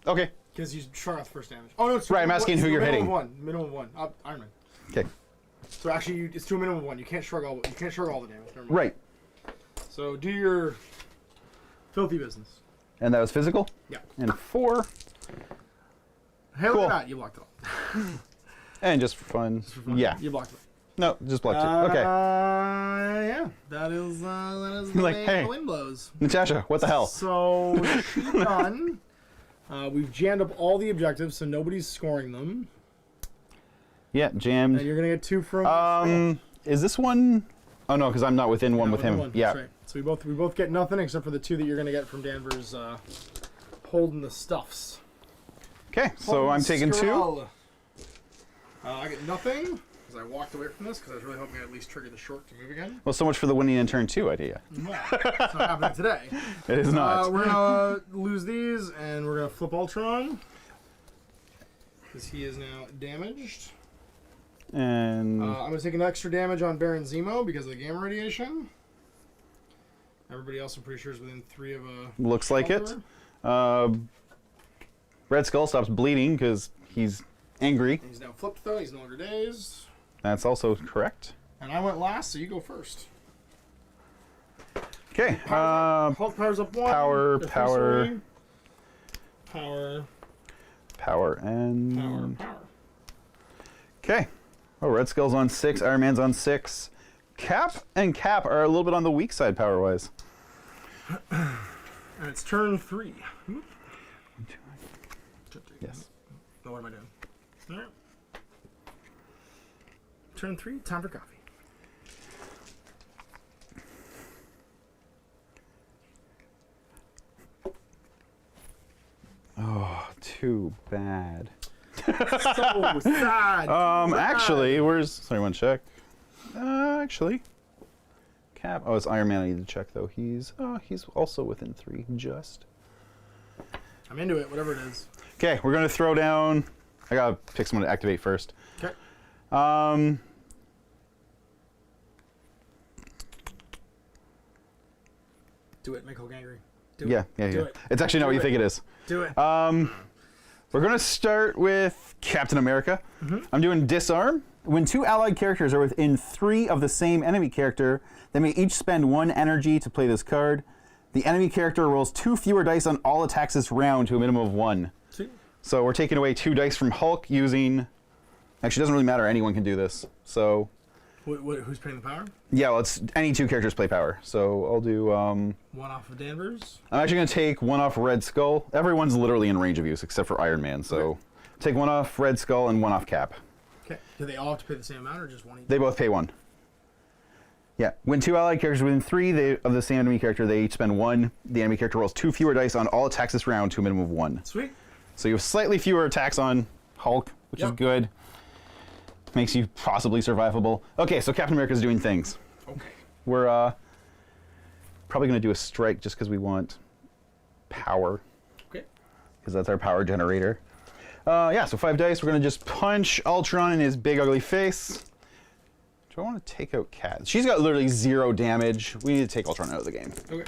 Okay. Because you struck out the first damage. Oh, no, it's right, I'm asking who you're hitting. Minimum of 1. Iron Man. Okay. So actually, it's to a minimum of 1. You can't shrug all. You can't shrug all the damage. Never mind. Right. So do your filthy business. And that was physical? Yeah. And 4. Hell cool. not, you blocked it all. And just for fun. Yeah. You blocked it. No, just blocked it. Okay. Yeah. That is the like, way hey, the wind blows. Natasha, what the hell? So she's done. We've jammed up all the objectives, so nobody's scoring them. Yeah, jammed. And you're gonna get 2 from. Is this one? Oh no, because I'm not within 1 with him. Yeah. That's right. So we both get nothing except for the 2 that you're gonna get from Danvers holding the stuffs. Okay, so I'm taking 2. I get nothing because I walked away from this because I was really hoping I'd at least trigger the short to move again. Well, so much for the winning in turn 2 idea. No, it's not happening today. It is not. We're gonna lose these and we're gonna flip Ultron because he is now damaged. And I'm gonna take an extra damage on Baron Zemo because of the gamma radiation. Everybody else, I'm pretty sure, is within 3 of a. Looks like it. Red Skull stops bleeding because he's angry. He's now flipped though. He's no longer dazed. That's also correct. And I went last, so you go first. Okay. Hulk powers up 1. Power, Defense power. 3. Power. Power and... Power. Okay. Oh, Red Skull's on 6. Iron Man's on 6. Cap and Cap are a little bit on the weak side power-wise. And it's turn 3. Yes. No, what am I doing? All right. Turn 3, time for coffee. Oh, too bad. So sad. Actually, where's... Sorry, one check. Actually... Cap... Oh, it's Iron Man I need to check, though. He's also within 3, just. I'm into it, whatever it is. Okay, we're going to throw down... I got to pick someone to activate first. Okay. Do it, make Hulk angry. Do Yeah. it. It's actually not what you think it is. Do it. We're going to start with Captain America. I'm doing Disarm. When 2 allied characters are within 3 of the same enemy character, they may each spend 1 energy to play this card. The enemy character rolls 2 fewer dice on all attacks this round to a minimum of 1. Sweet. So we're taking away 2 dice from Hulk using... Actually, it doesn't really matter. Anyone can do this. So... Who's paying the power? Yeah, well, it's any 2 characters play power. So I'll do... 1 off of Danvers. I'm actually going to take 1 off Red Skull. Everyone's literally in range of use except for Iron Man. So Okay. take 1 off Red Skull and 1 off Cap. Okay. Do they all have to pay the same amount or just 1 each? They both pay 1. Yeah. When 2 allied characters within 3 of the same enemy character, they each spend 1. The enemy character rolls 2 fewer dice on all attacks this round to a minimum of 1. Sweet. So you have slightly fewer attacks on Hulk, which is good. Makes you possibly survivable. Okay, so Captain America's doing things. Okay. We're probably going to do a strike just because we want power. Okay. Because that's our power generator. Yeah, so 5 dice. We're going to just punch Ultron in his big ugly face. Do I want to take out Cat? She's got literally 0 damage. We need to take Ultron out of the game. Okay.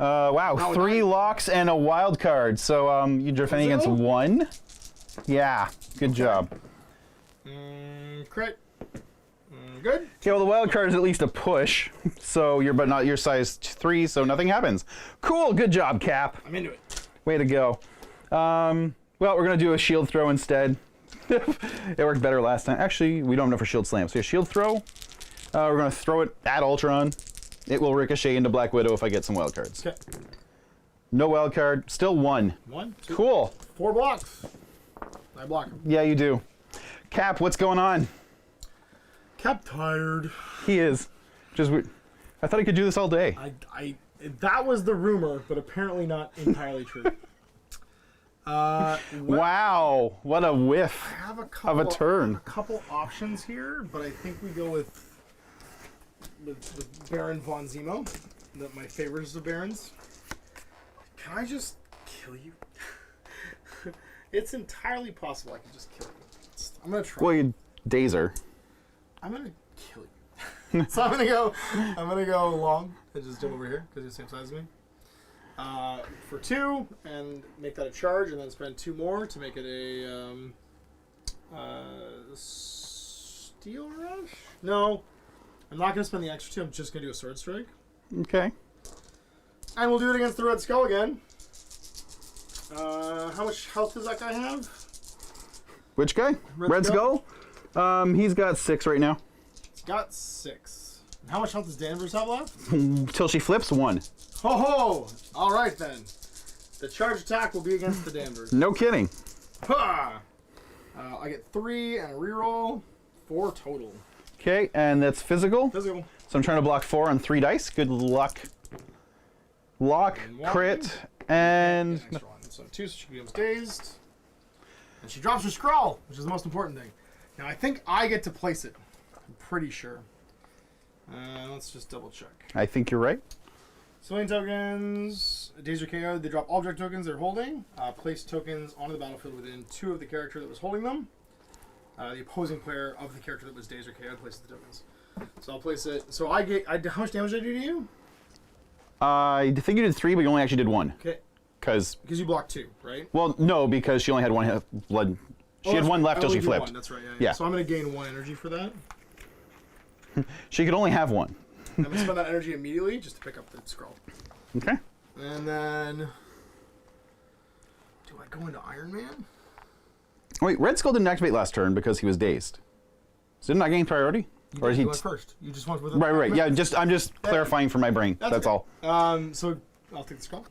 Wow, No, 3 locks and a wild card. So you're defending against 1. Yeah, good job. Crit. Good. Okay, well the wild card is at least a push. So but not your size 3, so nothing happens. Cool, good job, Cap. I'm into it. Way to go. Well, we're gonna do a shield throw instead. It worked better last time. Actually, we don't have enough for shield slam. So a shield throw. We're gonna throw it at Ultron. It will ricochet into Black Widow if I get some wild cards. Okay. No wild card. Still 1. 1, 2, Cool. 4 blocks. I block him. Yeah, you do. Cap, what's going on? Cap tired. He is. Just weird. I thought he could do this all day. That was the rumor, but apparently not entirely true. Wow, what a whiff I have a couple of a turn. A couple options here, but I think we go with Baron von Zemo. My favorite is the Barons. Can I just kill you? It's entirely possible I can just kill you. I'm gonna try. Well, you Dazer. I'm gonna kill you. So I'm gonna go long and just jump over here because you're the same size as me. For 2 and make that a charge, and then spend 2 more to make it a steel rush. No, I'm not gonna spend the extra 2. I'm just gonna do a sword strike, Okay. and we'll do it against the Red Skull again. How much health does that guy have? Which guy? Red Skull? He's got 6 right now. He's got 6. And how much health does Danvers have left? Till she flips 1. Ho ho! All right then. The charge attack will be against the Danvers. No kidding. Ha! I get 3 and a reroll. 4 total. Okay, and that's physical. Physical. So I'm trying to block 4 on 3 dice. Good luck. Lock, And 1. crit, and... Extra 1. So 2, so she becomes dazed. And she drops her scroll, which is the most important thing. Now I think I get to place it. I'm pretty sure. Let's just double check. I think you're right. Civilian tokens, Dazer KO, they drop object tokens they're holding. Place tokens onto the battlefield within 2 of the character that was holding them. The opposing player of the character that was Dazer KO places the tokens. So I'll place it. So how much damage did I do to you? I think you did 3, but you only actually did 1. Okay. because you blocked 2, right? well, no, because she only had 1 hit blood. She had 1 left till she flipped. 1. That's right. Yeah. So I'm gonna gain 1 energy for that. She could only have 1. I'm gonna spend that energy immediately just to pick up the scroll. Okay. And then, do I go into Iron Man? Wait, Red Skull didn't activate last turn because he was dazed. So didn't I gain priority? Or You he? went first. You just went with Right. Yeah, I'm just clarifying for my brain. That's all. okay. So I'll take the scroll.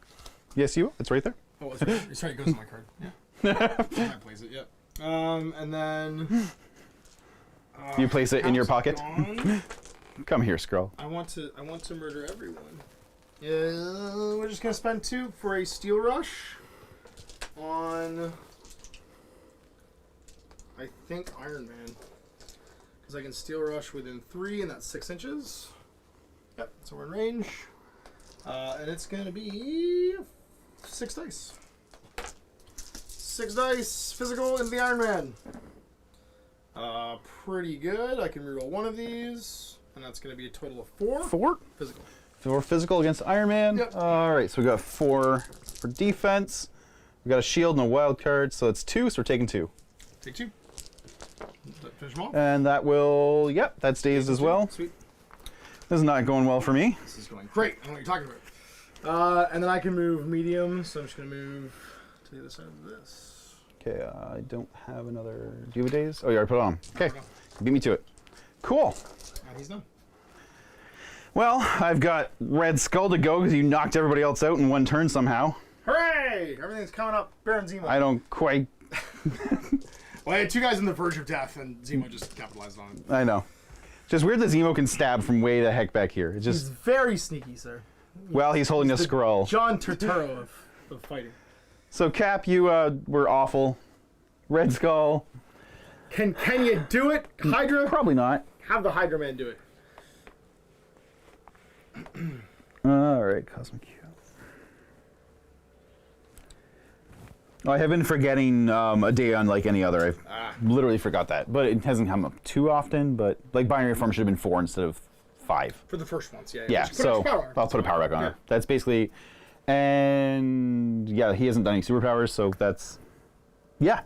Yes, you. It's right there. Oh, it's right. Sorry, it goes on my card. Yeah. I place it. Yep. And then. You place it in your House pocket. on. Come here, Skrull. I want to murder everyone. We're just gonna spend 2 for a Steel Rush on. I think Iron Man, because I can Steel Rush within 3, and that's 6 inches. Yep, so we're in range, and it's gonna be 6 dice. 6 dice, physical into the Iron Man. Pretty good. I can reroll 1 of these, and that's going to be a total of 4. 4? Physical. 4 physical against Iron Man. Yep. All right, so we got 4 for defense. We got a shield and a wild card, so it's 2, so we're taking 2. Take 2. Finish them off. And that will, yep, that stays as well. Sweet. This is not going well for me. This is going great. I know what you're talking about. And then I can move medium, so I'm just going to move to the other side of this. Okay, I don't have another. Do you have a daze? Oh, you already put it on. Okay, beat me to it. Cool. And he's done. Well, I've got Red Skull to go because you knocked everybody else out in 1 turn somehow. Hooray! Everything's coming up. Baron Zemo. I don't quite. Well, I had 2 guys on the verge of death, and Zemo just capitalized on it. I know. Just weird that Zemo can stab from way the heck back here. It's He's just. very sneaky, sir. Well, he's holding a The scroll. John Turturro of fighting. So Cap, you were awful. Red Skull. Can you do it, Hydra? Probably not. Have the Hydra Man do it. All right, Cosmic Cube. Oh, I have been forgetting a day unlike any other. I literally forgot that, but it hasn't come up too often. But like binary form should have been 4 instead of 5. For the first ones, yeah. Yeah, Just put so extra power on it. I'll put a power back on Yeah. her. That's basically, and yeah, he hasn't done any superpowers, so that's, yeah,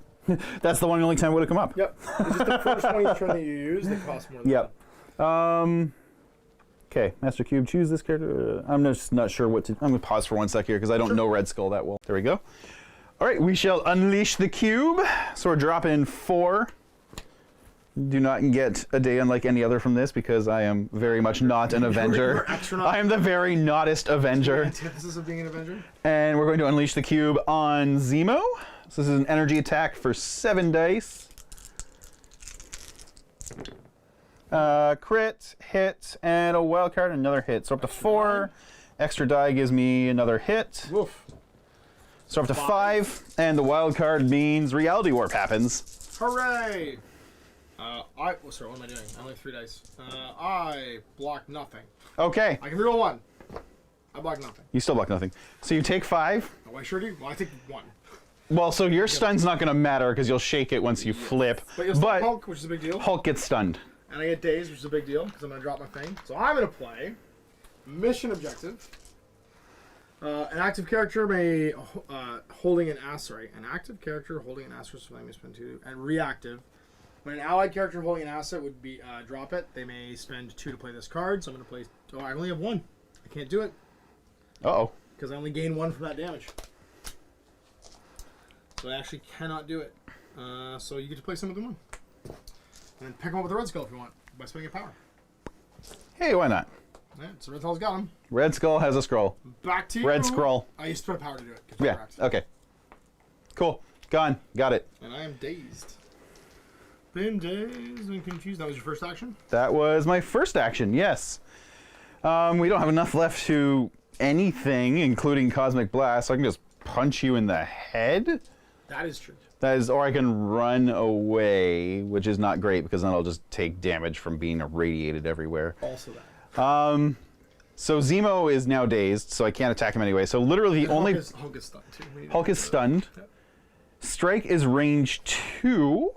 that's the one and only time it would have come up. Yep. Is it the first one each turn that you use that costs more than Yep. Okay, Master Cube, choose this character. I'm just not sure what to. I'm gonna pause for 1 sec here because I don't know Red Skull that well. There we go. All right, we shall unleash the cube. So we're dropping 4. Do not get a day unlike any other from this because I am very much not an Avenger. I am the very nottest Avenger. Antithesis of being an Avenger. And we're going to unleash the cube on Zemo. So this is an energy attack for 7 dice. Crit, hit, and a wild card, another hit. So up to 4. Extra die gives me another hit. Woof. So up to 5, and the wild card means Reality Warp happens. Hooray! Sorry, what am I doing? I only have 3 dice. I block nothing. Okay, I can reroll 1. I block nothing. you still block nothing. So you take 5. Oh, I sure do? Well, I take 1. Well, so your stun's not going to matter because you'll shake it once you flip. But you'll still Hulk, which is a big deal. Hulk gets stunned. And I get dazed, which is a big deal, because I'm going to drop my thing. So I'm going to play Mission Objective. An active character may holding an asset. An active character holding an asset, so they may spend 2. And reactive. When an allied character holding an asset would be drop it, they may spend 2 to play this card. So I'm going to play. Oh, I only have 1. I can't do it Uh-oh. because I only gain 1 from that damage. So I actually cannot do it. So you get to play some of them 1. And then pick them up with a Red Skull if you want by spending a power. Hey, why not? Yeah, so Red Skull's got him. Red Skull has a scroll. Back to you. Red Scroll. I used to put a power to do it. 'Cause Yeah, okay. Cool. Gone. Got it. And I am dazed. Been dazed and confused. That was your first action? That was my first action, yes. We don't have enough left to anything, including Cosmic Blast, so I can just punch you in the head. That is true. That is, or I can run away, which is not great because then I'll just take damage from being irradiated everywhere. Also that. So Zemo is now dazed, so I can't attack him anyway. So literally the only... Hulk is stunned too. Hulk is stunned. Yep. Strike is range 2.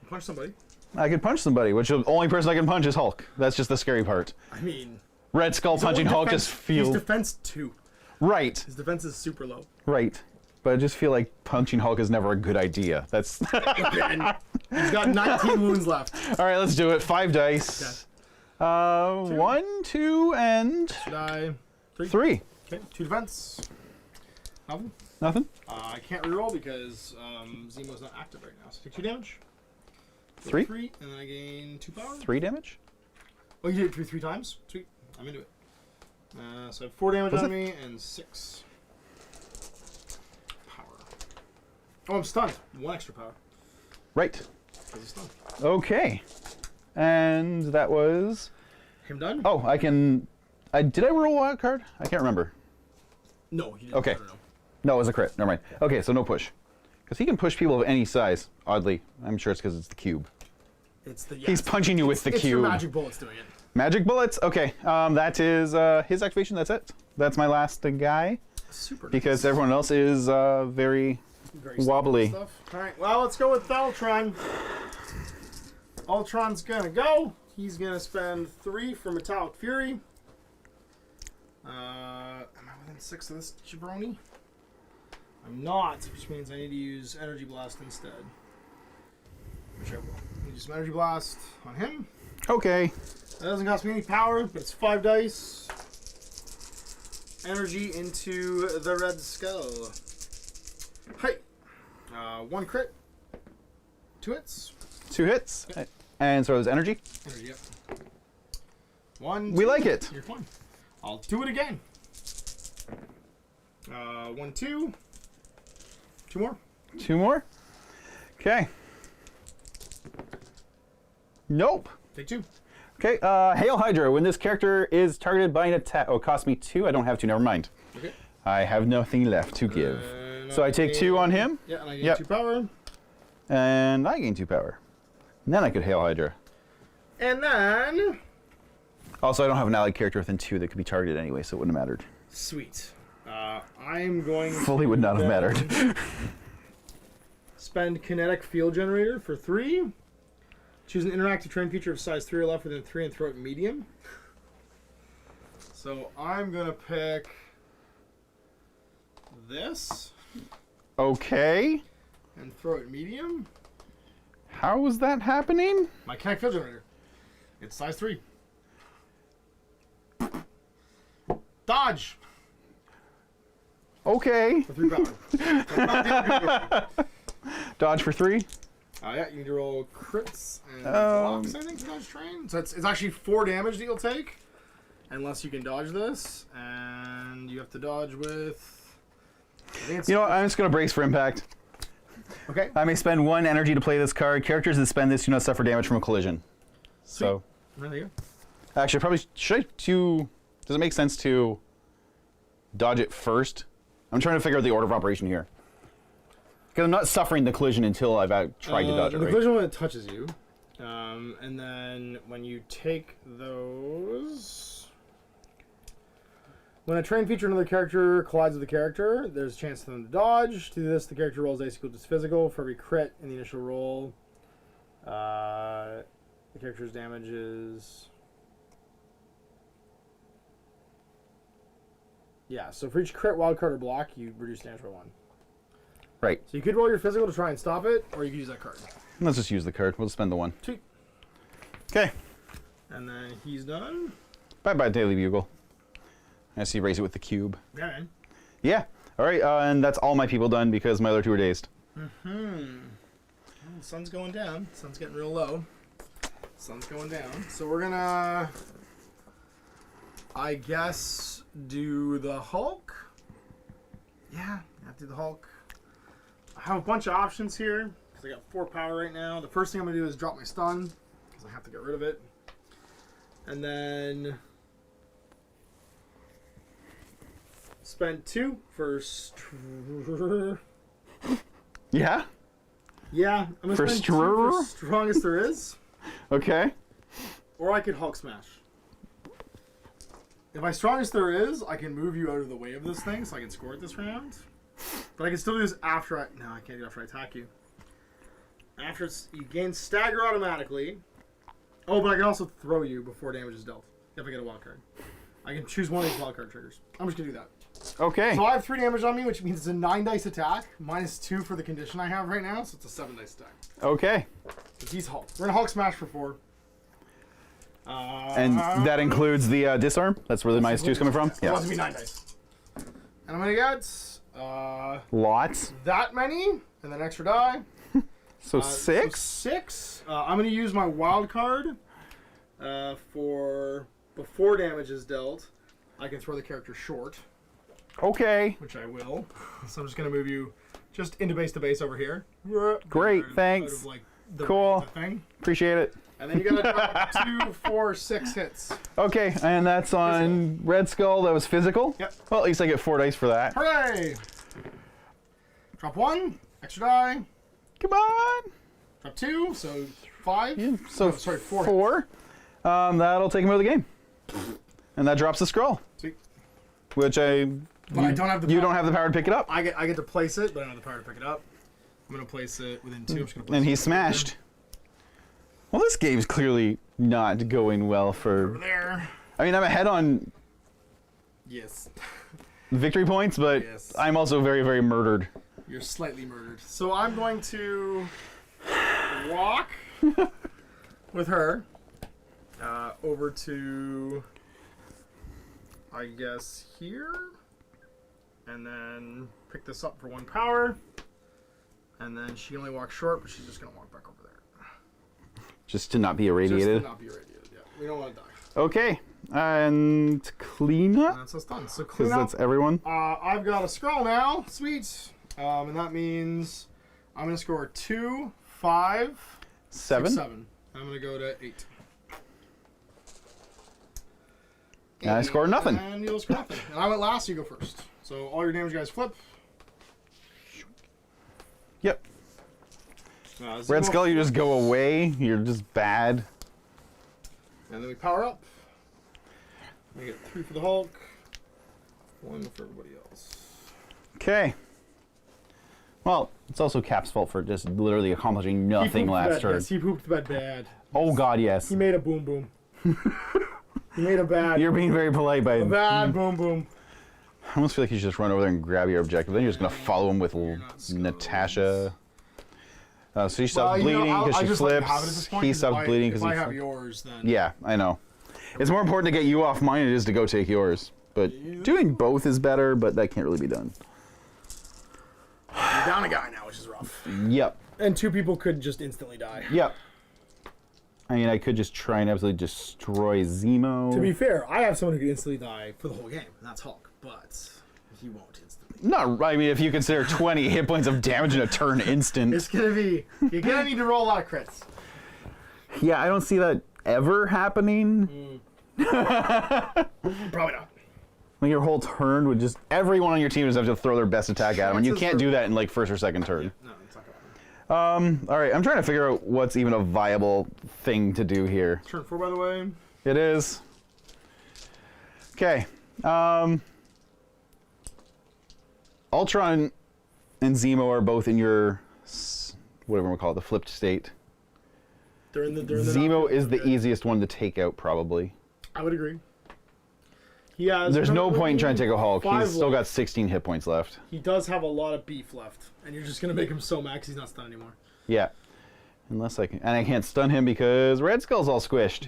Punch somebody. I could punch somebody, which the only person I can punch is Hulk. That's just the scary part. I mean... Red Skull punching Hulk just He's feels... defense 2. Right. His defense is super low. Right. But I just feel like punching Hulk is never a good idea. That's. And he's got 19 wounds left. All right, let's do it. 5 dice. Okay. 1, 2, and Should I? 3. Okay, 2 defense. Nothing. Nothing. I can't reroll because Zemo's not active right now. So take 2 damage. 3. 3, and then I gain 2 power. 3 damage. Oh, you did it 3 times? Sweet. I'm into it. So I have 4 damage Was on it? me and 6 power. Oh, I'm stunned. 1 extra power. Right. Because he's stunned. Okay. And that was. Him done? Oh, I can. Did I roll a wild card? I can't remember. No, he didn't. Okay. I don't know. No, it was a crit. Never mind. Okay, so no push. Because he can push people of any size, oddly. I'm sure it's because it's the cube. It's the. He's punching you with the it's cube. your magic bullets doing it. Magic bullets? Okay. That is his activation. That's it. That's my last guy. Super. Because everyone else is very Very wobbly. stuff. All right. Well, let's go with Ultron. Ultron's gonna go. He's gonna spend 3 for Metallic Fury. Am I within 6 of this jabroni? I'm not, which means I need to use Energy Blast instead. Which I will. I use some Energy Blast on him. Okay. That doesn't cost me any power, but it's 5 dice. Energy into the Red Skull. Hey! 1 crit. 2 hits. 2 hits. And so is energy. Energy, yep. 1. We 2. like it. You're fine. I'll do it again. 1, 2. 2 more. 2 more. Okay. Nope. Take 2. Okay, Hail Hydra. When this character is targeted by an attack... Oh, it costs me 2. I don't have 2. Never mind. Okay. I have nothing left to give. So I take 2 on him. Yeah, and I gain Yep. 2 power. And I gain 2 power. And then I could Hail Hydra. And then... Also, I don't have an allied character within 2 that could be targeted anyway, so it wouldn't have mattered. Sweet. I'm going Fully to would not have mattered. spend Kinetic Field Generator for 3. Choose an interactive terrain feature of size 3 or left within 3 and throw it medium. So I'm going to pick this Okay. and throw it medium. How is that happening? My Kinetic Field Generator. It's size 3. Dodge! Okay. For 3 power. Dodge for 3. Yeah, you need to roll crits and blocks, I think, to dodge train. So it's actually 4 damage that you'll take, unless you can dodge this, and you have to dodge with... You know what? I'm just going to brace for impact. Okay. I may spend 1 energy to play this card. Characters that spend this do not suffer damage from a collision. So, There you actually, probably should I do... Does it make sense to dodge it first? I'm trying to figure out the order of operation here. Because I'm not suffering the collision until I've tried to dodge it, The right? collision when it touches you, and then when you take those... When a train feature another character collides with the character, there's a chance for them to dodge. To do this, the character rolls dice equal to its physical. For every crit in the initial roll, the character's damage is... Yeah, so for each crit, wildcard, or block, you reduce damage by 1. Right. So you could roll your physical to try and stop it, or you could use that card. Let's just use the card. We'll spend the 1. Sweet. Okay. And then he's done. Bye-bye, Daily Bugle. I see you raise it with the cube. Yeah, man. Yeah. All right, and that's all my people done because my other 2 are dazed. Well, the sun's going down. Sun's getting real low. Sun's going down. So we're gonna, I guess, do the Hulk. Yeah, I have to do the Hulk. I have a bunch of options here because I got 4 power right now. The first thing I'm gonna do is drop my stun because I have to get rid of it, and then spend 2 for Yeah? Yeah, I'm For gonna spend 2 for Strur? strongest there is. Okay. Or I could Hulk Smash. If my strongest there is, I can move you out of the way of this thing so I can score it this round. But I can still do this after I... No, I can't do it after I attack you. After you gain stagger automatically. Oh, but I can also throw you before damage is dealt. If I get a wild card. I can choose one of these wildcard triggers. I'm just gonna do that. Okay. So I have 3 damage on me, which means it's a 9 dice attack, -2 for the condition I have right now, so it's a 7 dice attack. Okay. Because he's Hulk. We're gonna Hulk smash for 4. And that includes the disarm? That's where the -2 is coming from? Yeah. It wants to be 9 dice. And I'm gonna get Lots. that many, and then extra die. So 6? So 6. I'm gonna use my wild card for before damage is dealt. I can throw the character short. Okay. Which I will. So I'm just gonna move you just into base to base over here. Great, Out of, thanks. like, the Cool. thing. Appreciate it. And then you gotta drop 2, 4, 6 hits. Okay, and that's on Red Skull. That was physical? Yep. Well, at least I get 4 dice for that. Hooray! Drop 1, extra die. Come on. Drop 2, so 5. Yeah, so No, sorry, 4. 4. That'll take him out of the game. And that drops the scroll. Sweet. Which I don't have the you power. don't have the power to pick it up. I get to place it, but I don't have the power to pick it up. I'm gonna place it within 2. I'm just gonna place And it he's smashed. Well, this game's clearly not going well over for... there. I mean, I'm ahead on Yes. victory points, but Yes. I'm also very, very murdered. You're slightly murdered. So I'm going to walk with her over to, I guess, here. And then pick this up for 1 power. And then she can only walk short, but she's just going to walk back over there. Just to not be Just irradiated. to not be irradiated, yeah. We don't want to die. Okay, and clean up? And that's us done. So Because clean up. that's everyone. I've got a scroll now. Sweet. And that means I'm going to score 2, 5, 7. 7. I'm going to go to 8. And I scored nothing. And you'll score nothing. And I went last, so you go first. So all your damage guys flip. Yep. Zemo, Red Skull, you just go away. You're just bad. And then we power up. We get 3 for the Hulk. 1 for everybody else. Okay. Well, it's also Cap's fault for just literally accomplishing nothing last turn. Yes, he pooped the bed bad. Oh god, yes. He made a boom boom. He made a bad. You're being very polite by... a bad boom boom. I almost feel like you should just run over there and grab your objective. Then you're just going to follow him with Natasha. So she stops bleeding because she flips. He stops bleeding because if he I have flips. yours, then Yeah, I know. It's more important to get you off mine than it is to go take yours. But doing both is better, but that can't really be done. you're down a guy now, which is rough. Yep. And 2 people could just instantly die. Yep. I mean, I could just try and absolutely destroy Zemo. To be fair, I have someone who can instantly die for the whole game, and that's Hulk. But he won't instantly. Not, I mean, if you consider 20 hit points of damage in a turn instant. It's gonna be. You're gonna need to roll a lot of crits. Yeah, I don't see that ever happening. Probably not. Like your whole turn would just... Everyone on your team just have to throw their best attack at him, and you can't do that in like first or second turn. No, it's not gonna happen. All right, I'm trying to figure out what's even a viable thing to do here. Turn 4, by the way. It is. Okay. Ultron and Zemo are both in your, whatever we call it, the flipped state. They're in the Zemo is the easiest one to take out, probably. I would agree. He has. There's no point in trying to take a Hulk. 5 He's still got left. 16 hit points left. He does have a lot of beef left, and you're just gonna make him so mad 'cause he's not stunned anymore. Yeah. Unless I can, and I can't stun him because Red Skull's all squished.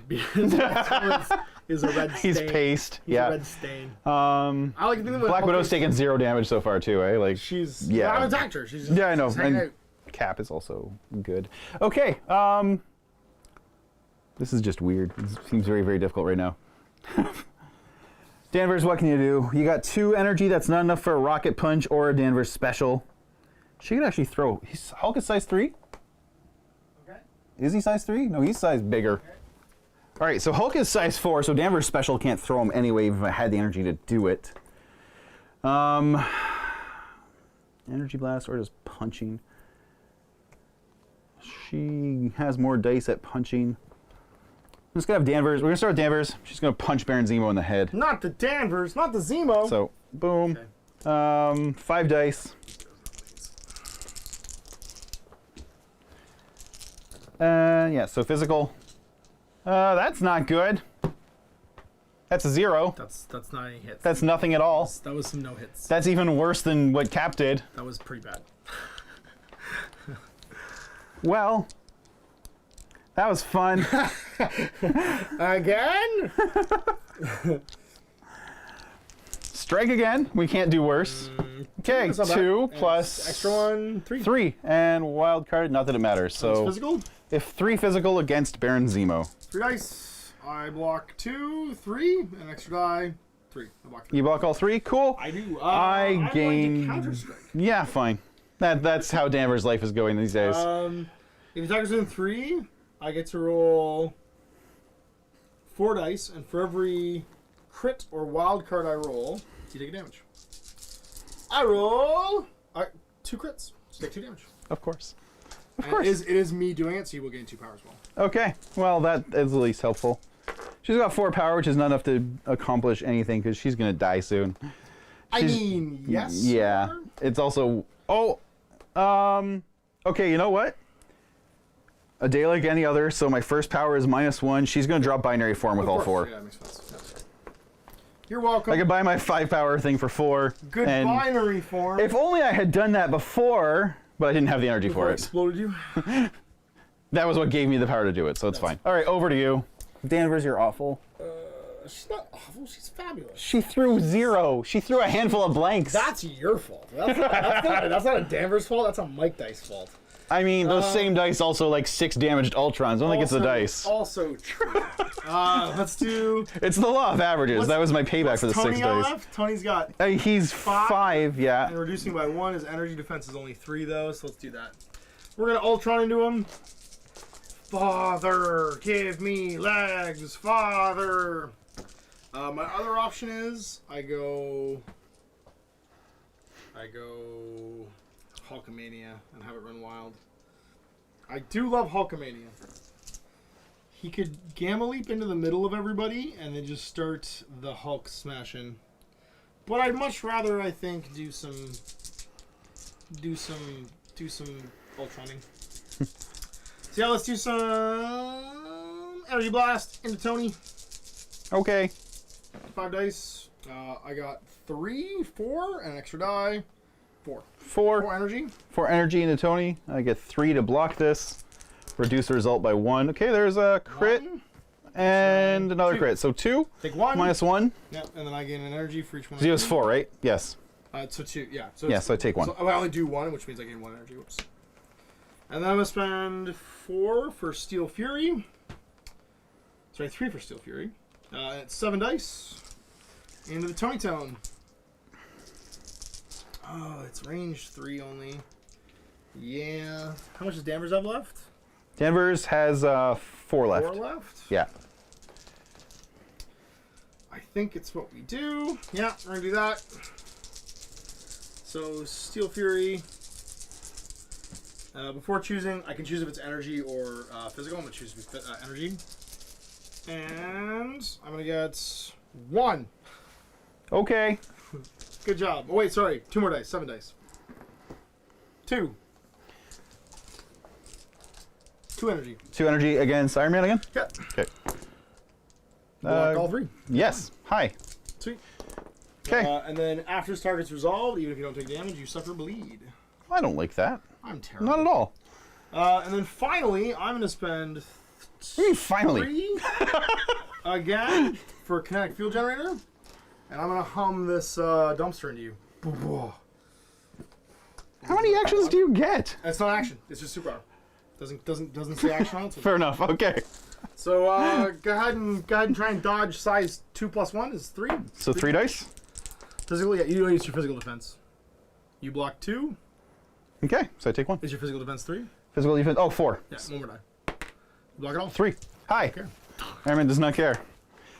Is a red stain. He's paced. He's Yeah. a red stain. Um, I like to think of it. Black Widow's taken 0 damage so far too, eh? Like She's. Yeah. I haven't attacked her. She's just, Yeah, I know. she's hanging And out. Cap is also good. Okay. This is just weird. It seems very, very difficult right now. Danvers, what can you do? You got 2 energy. That's not enough for a rocket punch or a Danvers special. She could actually throw. Hulk is size 3? Okay. Is he size 3? No, he's size bigger. Okay. All right, so Hulk is size 4, so Danvers special can't throw him anyway even if I had the energy to do it. Energy blast or just punching. She has more dice at punching. I'm just gonna have Danvers. We're gonna start with Danvers. She's gonna punch Baron Zemo in the head. Not the Danvers, not the Zemo. So, boom. Okay. 5 dice. Yeah, so physical. That's not good. That's a 0. That's not any hits. That's nothing at all. That was some no hits. That's even worse than what Cap did. That was pretty bad. Well, that was fun. Again? Strike again. We can't do worse. Okay, That's not 2 bad. plus And extra 1, 3. 3. And wild card, not that it matters. It's So physical. if 3 physical against Baron Zemo. 3 dice. I block 2, 3, and extra die. 3. I block 3. You block all 3? Cool. I do. I I'm going gain- to counter strike. Yeah, fine. That's how Danvers' life is going these days. If attacker's in 3, I get to roll 4 dice, and for every crit or wild card I roll, you take a damage. I roll 2 crits, so take 2 damage. Of course. Of And course. it is me doing it, so you will gain 2 power as well. Okay, well, that is at least helpful. She's got 4 power, which is not enough to accomplish anything because she's going to die soon. I She's- mean, yes. Yeah. sir. It's also... Oh! Okay, you know what? A day like any other, so my first power is -1. She's going to drop binary form with Of all course. 4. Yeah, that makes sense. Yeah. You're welcome. I could buy my 5 power thing for 4. Good and binary form. if only I had done that before, but I didn't have the energy Before for I it. exploded you. That was what gave me the power to do it, so it's fine. All right, over to you. Danvers, you're awful. She's not awful. She's fabulous. She threw 0. She threw a handful of blanks. That's your fault. That's not a Danvers fault. That's a Mike Dice fault. I mean, those same dice also like 6 damaged Ultrons. I don't think it's the dice. Also true. Let's do. It's the law of averages. That was my payback for the Tony 6 got dice. left? Tony's got. He's 5, 5, yeah. And reducing by 1. His energy defense is only 3, though, so let's do that. We're gonna Ultron into him. Father, give me legs, Father. My other option is I go Hulkamania and have it run wild. I do love Hulkamania. He could Gamma Leap into the middle of everybody and then just start the Hulk smashing. But I'd much rather, I think, do some Ultroning. So yeah, let's do some Energy Blast into Tony. Okay. 5 dice. I got 3, 4, and an extra die. 4. 4 4 energy. for energy into Tony. I get 3 to block this. Reduce the result by 1. Okay, there's a crit 1. and another 2. crit. So 2 Take 1. -1. Yeah, and then I gain an energy for each one. Zero's 4, right? Yes. So 2, yeah. So Yeah, so I take 1. So I only do 1, which means I gain 1 energy. Whoops. And then I'm going to spend 4 for Steel Fury. Sorry, 3 for Steel Fury. It's 7 dice. Into the Tony Tone. Oh, it's range 3 only. Yeah. How much does Danvers have left? Danvers has 4 left. 4 left? Yeah. I think it's what we do. Yeah, we're going to do that. So, Steel Fury. Before choosing, I can choose if it's energy or physical. I'm going to choose energy. And I'm going to get 1. Okay. Good job. Oh, wait, sorry. 2 more dice. 7 dice. 2. 2 energy. 2 energy against Iron Man again? Yeah. Okay. Block all 3. Yes. Hi. Sweet. Okay. And then after this target's resolved, even if you don't take damage, you suffer bleed. I don't like that. I'm terrible. Not at all. And then finally, I'm going to spend What do you mean finally? 3 again for a kinetic fuel generator. And I'm going to hum this dumpster into you. How many actions do you get? It's not action. It's just super. Doesn't say action on it. So, Fair enough. Okay. so go ahead and try and dodge size 2 + 1 is 3. So 3 dice. Physical, yeah. You don't use your physical defense. You block 2. Okay. So I take 1. Is your physical defense 3? Physical defense. Oh, 4. Yeah. 1 more die. You block it all. 3. Hi. Okay. Iron Man does not care.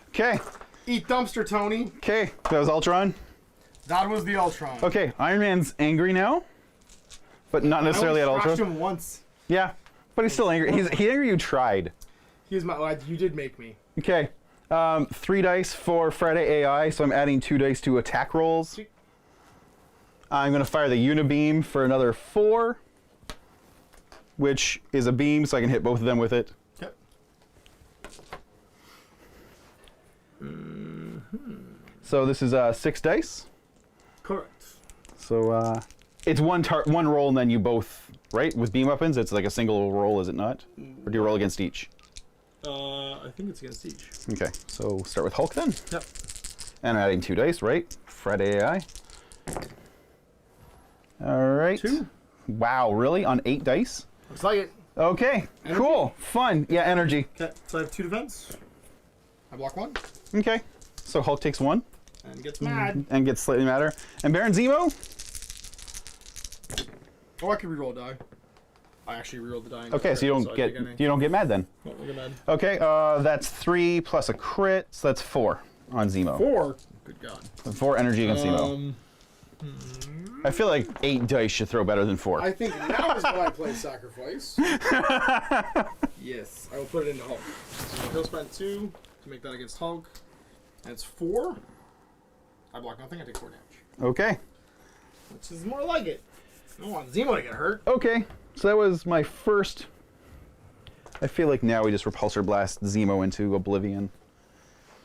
Okay. Eat dumpster, Tony. Okay. That was Ultron. That was the Ultron. Okay. Iron Man's angry now, but not necessarily I at only scratched Ultron. him once. Yeah. But he's still angry. He's angry you tried. He's my. You did make me. Okay. 3 dice for Friday AI, so I'm adding 2 dice to attack rolls. Sweet. I'm going to fire the Unibeam for another 4, which is a beam, so I can hit both of them with it. Yep. So this is 6 dice. Correct. So it's one roll and then you both, right? With beam weapons, it's like a single roll, is it not? Or do you roll against each? I think it's against each. Okay, so start with Hulk then. Yep. And I'm adding 2 dice, right? Friday AI. All right. 2. Wow, really? On 8 dice? Looks like it. Okay, Energy? cool, fun. Yeah, energy. Okay, so I have 2 defense. I block 1. Okay, so Hulk takes 1 And gets mad. and gets slightly madder. And Baron Zemo? Oh, I can reroll a die. I actually rerolled the die. Okay, so you don't get mad then. Oh, look at that. Okay, that's 3 plus a crit, so that's 4 on Zemo. 4. Good God. 4 energy against Zemo. I feel like 8 dice should throw better than 4. I think now is when I play Sacrifice. Yes, I will put it into Hulk. So he'll spend 2 to make that against Hulk. And it's 4. I block nothing, I take 4 damage. Okay. Which is more like it. I don't want Zemo to get hurt. Okay, so that was my first. I feel like now we just Repulsor Blast Zemo into oblivion.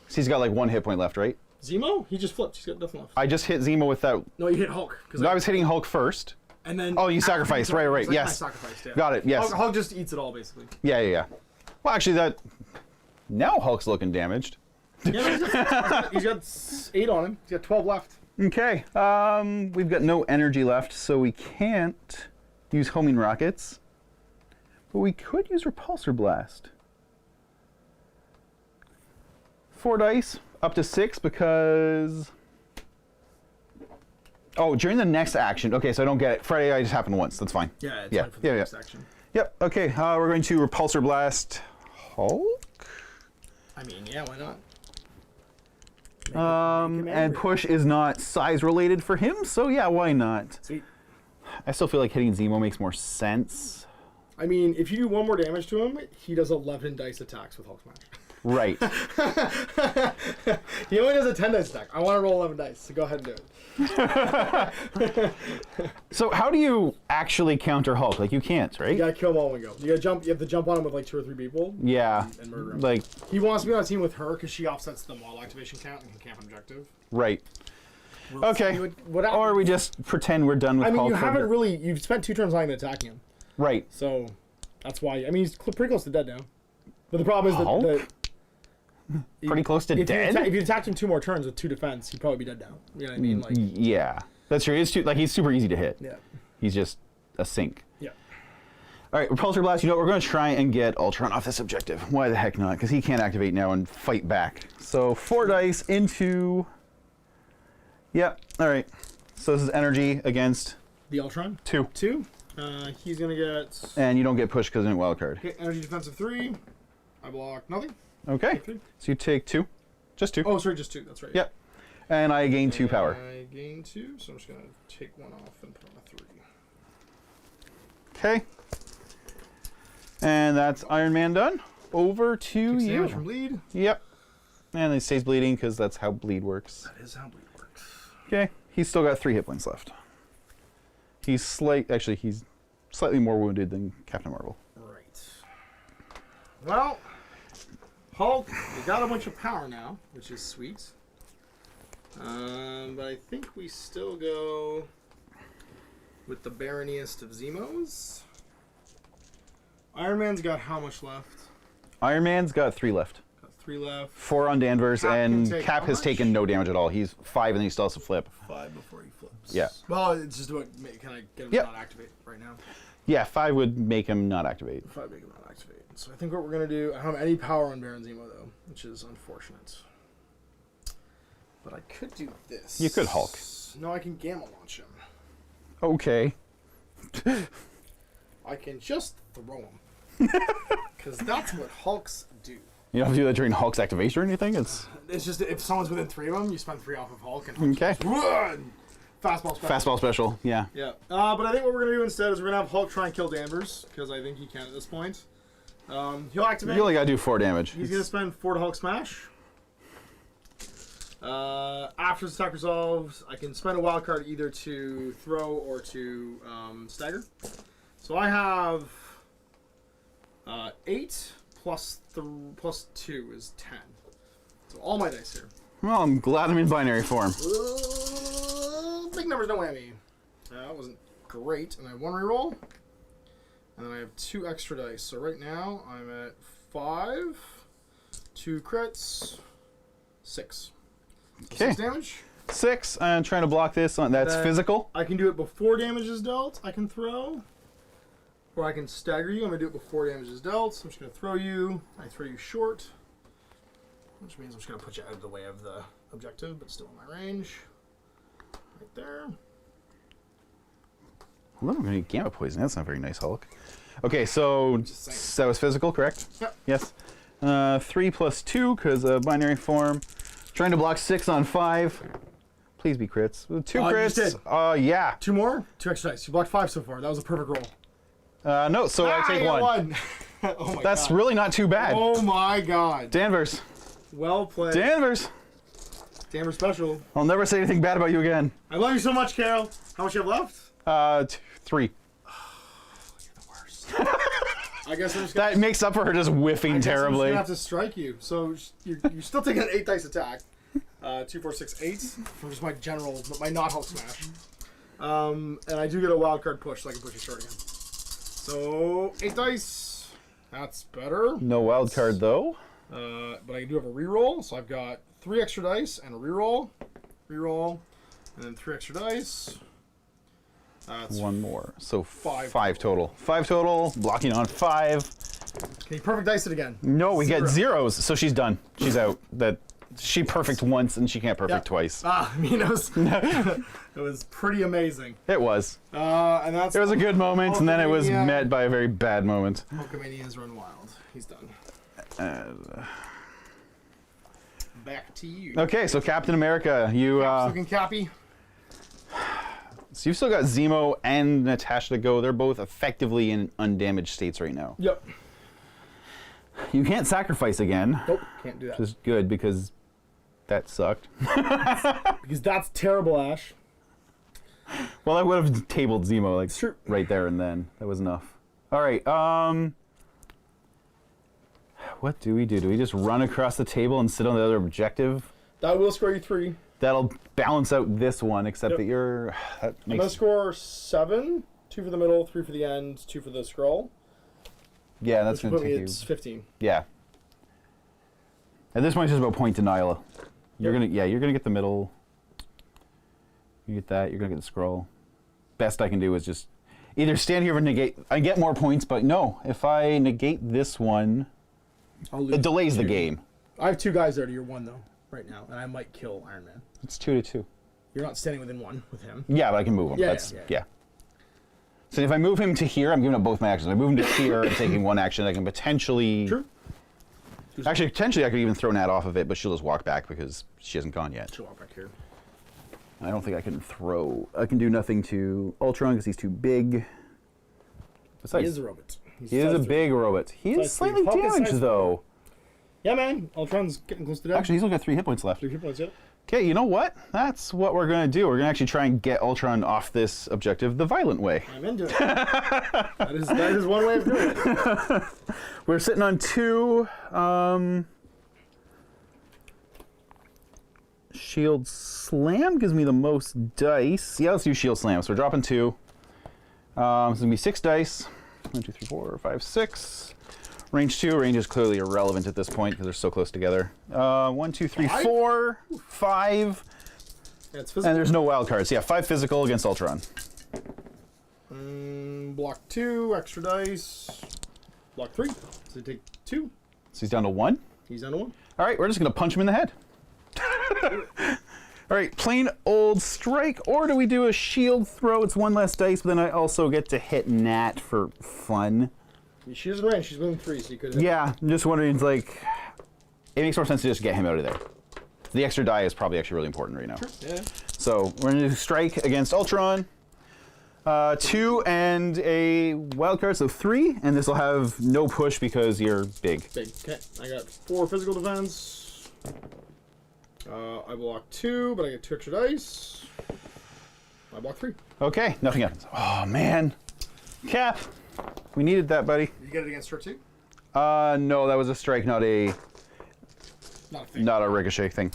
So he's got like 1 hit point left, right? Zemo? He just flipped. He's got nothing left. I just hit Zemo with that. No, you hit Hulk. No, I was hitting Hulk first. And then. Oh, you sacrificed. Right, right. It's like Yes. I sacrificed, yeah. Got it. Yes. Hulk just eats it all, basically. Yeah, yeah, yeah. Well, actually, that. Now Hulk's looking damaged. Yeah, he's got 8 on him. He's got 12 left. Okay. We've got no energy left, so we can't use homing rockets. But we could use Repulsor Blast. 4 dice, up to 6 because. Oh, during the next action. Okay, so I don't get it. Friday, I just happened once. That's fine. Yeah, it's Yeah, fine for the yeah, next yeah. action. Yep. Okay. We're going to Repulsor Blast Hulk. I mean, yeah, why not? And angry. push is not size related for him, so yeah, why not? Sweet. I still feel like hitting Zemo makes more sense. I mean, if you do 1 more damage to him, he does 11 dice attacks with Hulk Smash. Right. He only does a 10 dice attack. I want to roll 11 dice, so go ahead and do it. So how do you actually counter Hulk? Like you can't, right? You gotta kill him all in one go. You gotta jump. You have to jump on him with like 2 or 3 people. Yeah. And murder him. Like He wants to be on a team with her because she offsets the model activation count and can camp objective. right. We'll Okay. see what Or we just pretend we're done with I mean, Hulk. you for a haven't bit. really. You've spent 2 turns not even attacking him, Right. so that's why. I mean, he's pretty close to dead now. But the problem is Hulk? that Pretty close to if dead. if you attacked him 2 more turns with 2 defense, he'd probably be dead now. You know what I mean? Like, Yeah. That's true. He's super easy to hit. yeah, He's just a sink. yeah. All right, Repulsor Blast. You know what? We're going to try and get Ultron off this objective. Why the heck not? Because he can't activate now and fight back. So 4 dice into. Yep. All right. So this is energy against The Ultron 2, 2. He's gonna get and you don't get pushed because of wild card. okay, energy defensive 3. I block nothing. Okay. 3. So you take 2, just 2. Oh, sorry, just 2. That's right. Yep. And I gain 2 power. I gain 2, so I'm just gonna take 1 off and put on a 3. Okay. And that's Iron Man done. Over to Takes you. damage from bleed. Yep. And he stays bleeding because that's how bleed works. That is how bleed works. Okay. He's still got 3 hit points left. He's slightly more wounded than Captain Marvel. Right. Well, Hulk, we got a bunch of power now, which is sweet. But I think we still go with the baroniest of Zemos. Iron Man's got how much left? Iron Man's got 3 left. Got 3 left. 4 on Danvers, Cap can and take Cap how has much? taken no damage at all. He's 5 and he still has to flip. 5 before he flips. Yeah. Well, it's just about can I get him Yep. to not activate right now? Yeah, 5 would make him not activate. 5 make him not activate. So I think what we're gonna do. I don't have any power on Baron Zemo though, which is unfortunate. But I could do this. You could Hulk. No, I can Gamma launch him. Okay. I can just throw him. Because that's what Hulks do. You don't have to do that during Hulk's activation or anything? It's It's just if someone's within 3 of them, you spend 3 off of Hulk and Hulk okay. just run! Fastball special. Fastball special, yeah. Yeah. But I think what we're gonna do instead is we're gonna have Hulk try and kill Danvers because I think he can at this point. He'll activate. You only gotta do 4 damage. He's gonna spend 4 to Hulk smash. After this attack resolves, I can spend a wild card either to throw or to stagger. So I have 8 plus 2 is 10. So all my dice here. Well, I'm glad I'm in binary form. Big numbers, no whammy. That wasn't great. And I have 1 reroll. And then I have 2 extra dice. So right now I'm at 5, 2 crits, 6. So Okay. 6 damage. 6. I'm trying to block this. That's Then physical. I can do it before damage is dealt. I can throw. Or I can stagger you. I'm going to do it before damage is dealt. I'm just going to throw you. I throw you short. Which means I'm just going to put you out of the way of the objective, but still in my range. Right there. Well, I'm going to get gamma poison. That's not very nice, Hulk. Okay, so that was physical, correct? Yep. Yes. 3 plus 2, because binary form. Trying to block 6 on 5. Please be crits. 2 You crits. just did. Yeah. 2 more? 2 extra dice. You blocked 5 so far. That was a perfect roll. No, so I take got 1. Oh my That's god. really not too bad. Oh my god. Danvers. Well played. Danvers. Damn special. I'll never say anything bad about you again. I love you so much, Carol. How much you have left? 3. I guess I'm just gonna, That makes up for her just whiffing I'm just terribly. gonna have to strike you. So you're still taking an 8 dice attack. 2, 4, 6, 8 from just my general, my not Hulk smash. And I do get a wild card push, so I can push you short again. So 8 dice. That's better. No wild card though. But I do have a reroll, so I've got 3 extra dice and a reroll, and then 3 extra dice. That's 1 more. So 5 5 total. 5 total. Blocking on 5. Can you perfect dice it again? No, we get 0. zeros. So she's done. She's out. That she perfect once and she can't perfect Yep. twice. I mean, it was pretty amazing. It was. And that's It was a good moment, and then it was Hulkamania. met by a very bad moment. Hulkamania has run wild. He's done. Back to you. Okay, so Captain America, you Looking Cappy. so you've still got Zemo and Natasha to go. They're both effectively in undamaged states right now. Yep. You can't sacrifice again, Nope. Can't do that. which is good because that sucked. Because that's terrible, Ash. Well, I would have tabled Zemo like Sure. right there and then. That was enough. All right. What do we do? Do we just run across the table and sit on the other objective? That will score you 3. That'll balance out this one, except Yep. that you're. That I'm gonna makes, score 7. 2 for the middle, 3 for the end, 2 for the scroll. yeah, that's Which gonna will put me take you. at 15. Yeah. At this point, it's just about point denial. You're Yep. you're gonna get the middle. You get that. You're gonna get the scroll. Best I can do is just either stand here and negate. I get more points, but no. If I negate this one, I'll lose. it delays the 2. game. I have 2 guys there to your 1 though, right now, and I might kill Iron Man. It's 2-2. You're not standing within 1 with him. Yeah, but I can move him. Yeah, That's yeah. yeah. So if I move him to here, I'm giving up both my actions. If I move him to here and taking one action, I can potentially. True. Actually, potentially, I could even throw Nat off of it, but she'll just walk back because she hasn't gone yet. She'll walk back here. I don't think I can throw. I can do nothing to Ultron because he's too big. Besides, He is a robot. He's he is a size big robot. He is Size 3. slightly Hulk is damaged size though. 3. Yeah, man. Ultron's getting close to death. Actually, he's only got 3 hit points left. 3 hit points, yeah. Okay, you know what? That's what we're gonna do. We're gonna actually try and get Ultron off this objective the violent way. I'm into it. that is one way of doing it. We're sitting on 2. Shield Slam gives me the most dice. Yeah, let's do Shield Slam. So we're dropping 2. So it's gonna be 6 dice. 1, 2, 3, 4, 5, 6. Range 2. Range is clearly irrelevant at this point because they're so close together. 1, 2, 3, 5? 4, 5. Yeah, it's physical. And there's no wild cards. Yeah, 5 physical against Ultron. Block 2, extra dice. Block 3. So you take 2. So he's down to 1. He's down to 1. All right, we're just gonna punch him in the head. All right, plain old strike, or do we do a shield throw? It's 1 less dice, but then I also get to hit Nat for fun. She doesn't range. She's within 3, so you could. Yeah, I'm just wondering, it's like, it makes more sense to just get him out of there. The extra die is probably actually really important right now. Yeah. So we're gonna do strike against Ultron. 2 and a wild card, so 3, and this will have no push because you're big. Big. Okay. I got 4 physical defense. I block 2, but I get 2 extra dice. I block 3. Okay, nothing happens. Oh man, Cap, we needed that, buddy. You get it against her too? No, that was a strike, not a Not a thing. not a ricochet thing.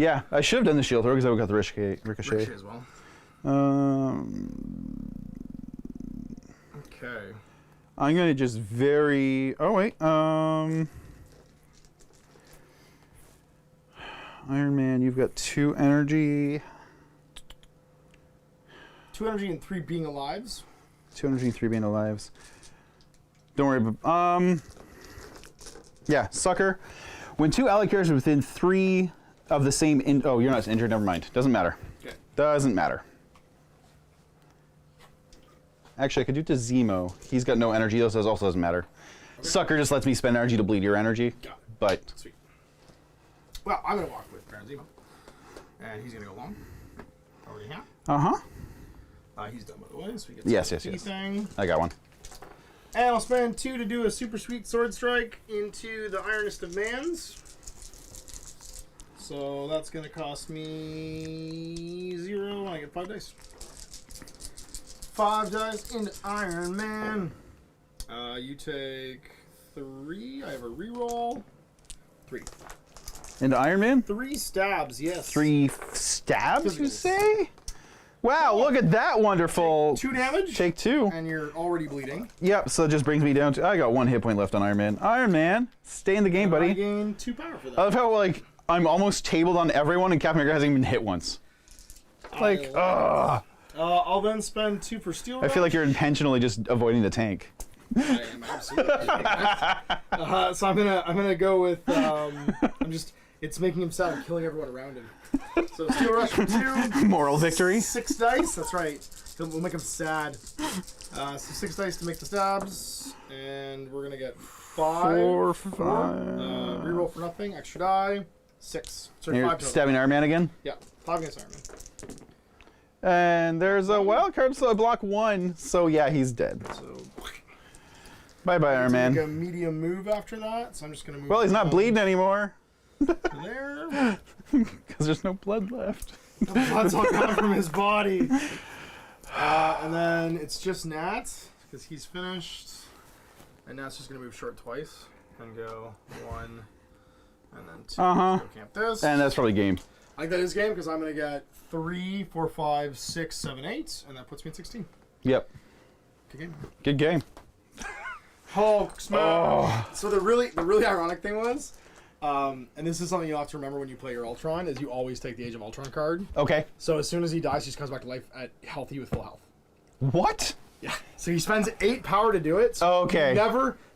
Yeah, I should have done the shield throw because I would have got the ricochet. Ricochet as well. Okay. I'm gonna just very. Oh wait. Iron Man, you've got 2 energy. 2 energy and 3 being alives. 2 energy, 3 being alives. Don't worry. Yeah, sucker. When 2 allied characters are within 3 of the same. Oh, you're not injured. Never mind. Doesn't matter. Okay. Doesn't matter. Actually, I could do it to Zemo. He's got no energy, though, so it also doesn't matter. Okay. Sucker just lets me spend energy to bleed your energy. Got it. But. Sweet. Well, I'm going to walk with Baron Zemo. And he's going to go long. Already have. Uh-huh. He's done, by the way, so we get Yes. thing. I got one. And I'll spend 2 to do a super sweet sword strike into the Ironest of Mans. So that's going to cost me 0, and I get 5 dice. 5 dice into Iron Man. You take 3. I have a reroll. 3. Into Iron Man? 3 stabs, yes. 3 stabs, you say? Wow, look at that wonderful. Take 2 damage. Take 2. And you're already bleeding. Yep, so it just brings me down to. I got 1 hit point left on Iron Man. Iron Man, stay in the game, buddy. I gain 2 power for that. I love how, like, I'm almost tabled on everyone and Captain America hasn't even hit once. Like, ugh. I'll then spend 2 for Steel Rush. I feel like you're intentionally just avoiding the tank. I am absolutely. So I'm gonna go with. It's making him sad. I'm killing everyone around him. So Steel Rush for 2. Moral victory. 6 dice. That's right. We'll make him sad. So 6 dice to make the stabs, and we're gonna get 5. 4, 5. Reroll for nothing. Extra die. 6. Sorry, You're 5 total. stabbing Iron Man again? Yeah, 5 against Iron Man. And there's a wild card, so I block 1. So yeah, he's dead. So. Bye bye, Iron Man. Make a medium move after that, so I'm just gonna move. Well, he's not bleeding anymore. There. Because there's no blood left. The blood's all gone from his body. And then it's just Nat, because he's finished. And Nat's just gonna move short twice and go 1, and then 2. Uh-huh. So camp this. And that's probably game. I think that is game because I'm gonna get 3, 4, 5, 6, 7, 8, and that puts me at 16. Yep. Good game. Good game. Hulk smash. Oh. So the really ironic thing was, and this is something you'll have to remember when you play your Ultron, is you always take the Age of Ultron card. Okay. So as soon as he dies, he just comes back to life at healthy with full health. What? Yeah. So he spends 8 power to do it. So Okay.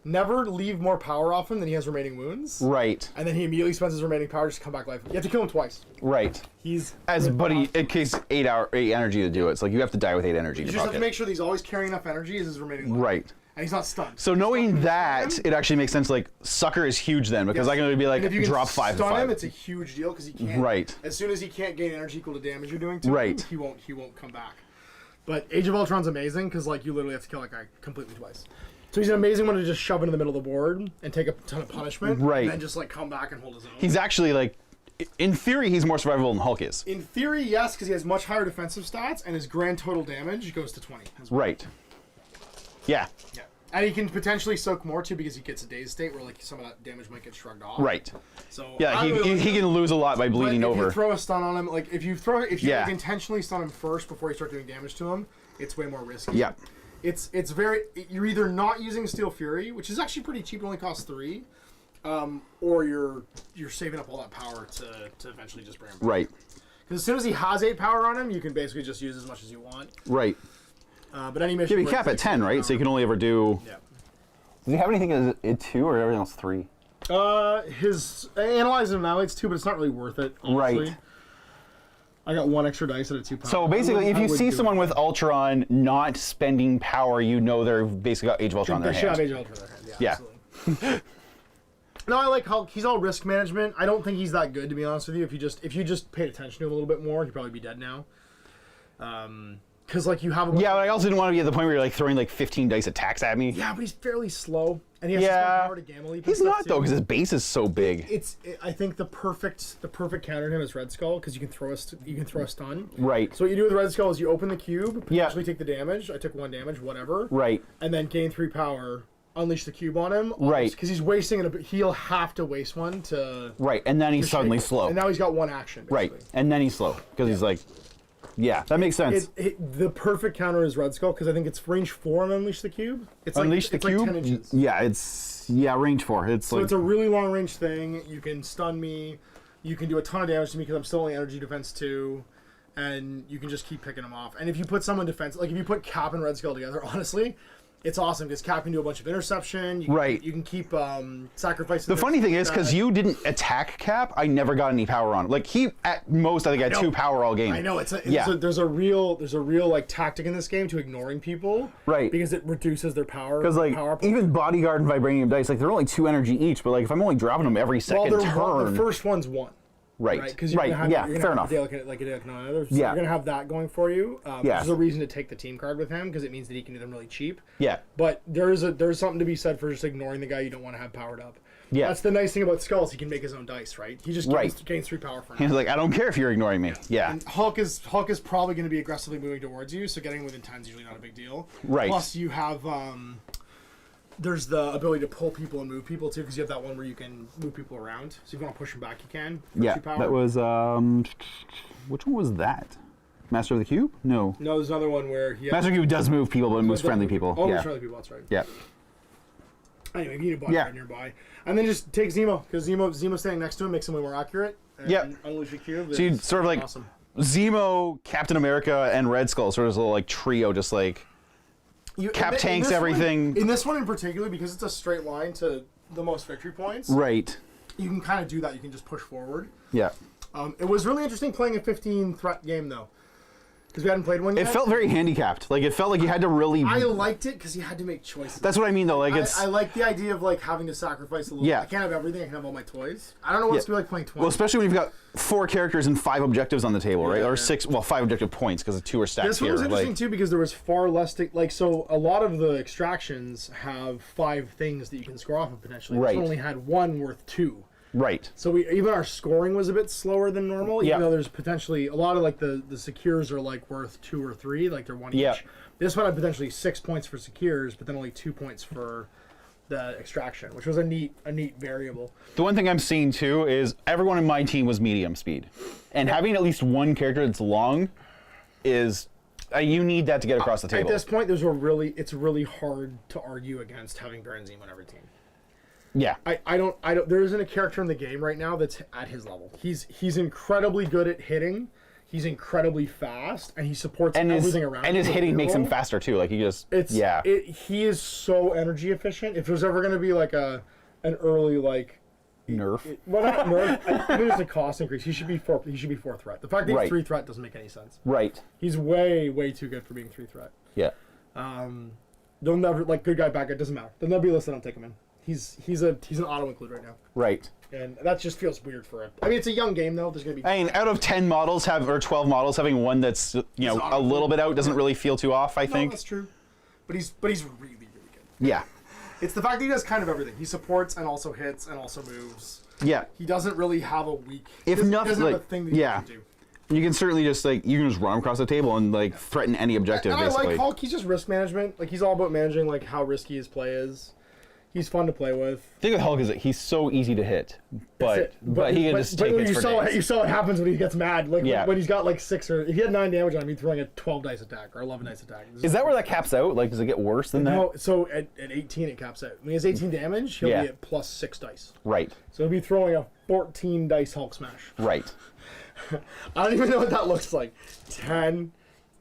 Never leave more power off him than he has remaining wounds. Right. And then he immediately spends his remaining power just to come back to life. You have to kill him twice. Right. He's Buddy, it takes 8 energy to do it. It's like you have to die with 8 energy. You to just have pocket. to make sure that he's always carrying enough energy as his remaining life. Right. And he's not stunned. So knowing that, it actually makes sense. Like Sucker is huge then because Yes. I can be like And if you can drop 5 to stun 5. him, it's a huge deal because he can't. Right. As soon as he can't gain energy equal to damage you're doing to Right. him, he won't come back. But Age of Ultron's amazing because like you literally have to kill that guy completely twice. So he's an amazing one to just shove into the middle of the board and take a ton of punishment. Right. And then just like come back and hold his own. He's actually like, in theory, he's more survivable than Hulk is. In theory, yes, because he has much higher defensive stats and his grand total damage goes to 20. As well. Right. Yeah. Yeah. And he can potentially soak more too because he gets a dazed state where like some of that damage might get shrugged off. Right. So Yeah, he can lose a lot by bleeding But if over. you throw a stun on him, like if you Yeah. like, intentionally stun him first before you start doing damage to him, it's way more risky. Yeah. It's very you're either not using Steel Fury, which is actually pretty cheap, it only costs 3, or you're saving up all that power to eventually just bring him back. Right. Because as soon as he has 8 power on him, you can basically just use as much as you want. Right. But any mission. Yeah, you where cap it at takes 10, right? So you can only ever do. Yeah. Does he have anything at 2 or everything else 3? His analyze and annihilates 2, but it's not really worth it. Honestly. Right. I got 1 extra dice at a 2 power. So basically, if you see someone with Ultron not spending power, you know they're basically got Age of Ultron in they their should have hand. Age of Ultron in their hand. Yeah. Absolutely. No, I like Hulk. He's all risk management. I don't think he's that good, to be honest with you. If you just paid attention to him a little bit more, he'd probably be dead now. Because like you have. Yeah, but I also didn't want to be at the point where you're like throwing like 15 dice attacks at me. Yeah, but he's fairly slow, and he has to spend power to gamma leap. He's not though, because his base is so big. I think the perfect counter to him is Red Skull because you can throw a stun. Right. So what you do with Red Skull is you open the cube, Yeah. potentially take the damage. I took 1 damage, whatever. Right. And then gain 3 power unleash the cube on him. Right. Because he's wasting it. He'll have to waste one to. Right, and then he's suddenly shake. slow. And now he's got one action. Basically. Right, and then he's slow because he's like, yeah, that makes sense. The perfect counter is Red Skull because I think it's range 4 on Unleash the Cube. It's Unleash like, the it's cube. like 10 inches. Yeah, range 4. It's So like it's a really long range thing. You can stun me. You can do a ton of damage to me because I'm still only energy defense 2. And you can just keep picking them off. And if you put someone defense, like if you put Cap and Red Skull together, honestly, it's awesome because Cap can do a bunch of interception. You can keep sacrificing. the funny thing is because you didn't attack Cap, I never got any power on. Like he at most I think had 2 power all game. I know there's a real like tactic in this game to ignoring people. Right. Because it reduces their power. Because like power even Bodyguard and Vibranium Dice, like they're only 2 energy each, but like if I'm only dropping them every second turn. The first one's 1. Right. Because fair enough. You're gonna have that going for you. Yeah. Which is a reason to take the team card with him because it means that he can do them really cheap. Yeah. But there's something to be said for just ignoring the guy you don't want to have powered up. Yeah. That's the nice thing about Skulls. He can make his own dice, right? He just gains 3 power from it. He's like, I don't care if you're ignoring me. Yeah. And Hulk is probably going to be aggressively moving towards you, so getting within 10 is usually not a big deal. Right. Plus, you have there's the ability to pull people and move people too, because you have that one where you can move people around. So if you want to push them back, you can. Yeah. 2 power. That was which one was that? Master of the Cube? No. No, there's another one where he. Master of the Cube does move people, but it moves friendly people. Oh, yeah. friendly people. That's right. Yeah. Anyway, you need a bodyguard nearby, and then just take Zemo because Zemo standing next to him makes him way more accurate. And Yep. Unleash the Cube. So you sort of like awesome. Zemo, Captain America, and Red Skull, sort of this little like trio, just like Cap tanks everything. In this one in particular, because it's a straight line to the most victory points, Right. you can kind of do that. You can just push forward. Yeah. It was really interesting playing a 15 threat game though, because we hadn't played one yet. It felt very handicapped. Like it felt like you had to really. I liked it because you had to make choices. That's what I mean though. Like it's. I like the idea of like having to sacrifice a little. Yeah. I can't have everything. I can have all my toys. I don't know what it's gonna be like playing 20. Well, especially when you've got 4 characters and 5 objectives on the table, right? Yeah, Or yeah. 6. Well, 5 objective points because the 2 are stacked This here. one was interesting like, too because there was far less. So a lot of the extractions have 5 things that you can score off of potentially. Right. This one only had 1 worth 2. Right. So even our scoring was a bit slower than normal, even though there's potentially a lot of like the secures are like worth 2 or 3, like they're 1 each. This one had potentially 6 points for secures, but then only 2 points for the extraction, which was a neat variable. The one thing I'm seeing too is everyone in my team was medium speed, and having at least one character that's long is you need that to get across the table. At this point, it's really hard to argue against having Baron Zemo on every team. Yeah. I don't. There isn't a character in the game right now that's at his level. He's incredibly good at hitting. He's incredibly fast, and he supports everything around him. And his hitting makes him faster. faster too. Like he just. He is so energy efficient. If there's ever going to be like an early like. Nerf. Well, not nerf. I think there's a cost increase. He should be 4. He should be 4 threat. The fact that he's 3 threat doesn't make any sense. Right. He's way too good for being 3 threat. Yeah. They'll never like good guy bad guy. Doesn't matter. They'll never be listed. I'll take him in. He's an auto include right now. Right. And that just feels weird for it. I mean, it's a young game though. There's gonna be. I mean, out of 10 models or 12 models, having one that's a little bit out doesn't really feel too off. I think. That's true. But he's really good. Yeah. It's the fact that he does kind of everything. He supports and also hits and also moves. Yeah. He doesn't really have a weak. If nothing, doesn't have like a thing that he can do. You can certainly just you can just run him across the table and threaten any objective. And basically. I like Hulk. He's just risk management. Like he's all about managing how risky his play is. He's fun to play with. The thing with Hulk is that he's so easy to hit, but he can just take it for days. You saw what happens when he gets mad. Like when he's got 6 or if he had 9 damage on him, he's throwing a 12 dice attack or 11 dice attack. Is that where that caps out? Like, does it get worse than that? No. So at 18 it caps out. When he has 18 damage, he'll be at plus 6 dice. Right. So he'll be throwing a 14 dice Hulk smash. Right. I don't even know what that looks like. 10,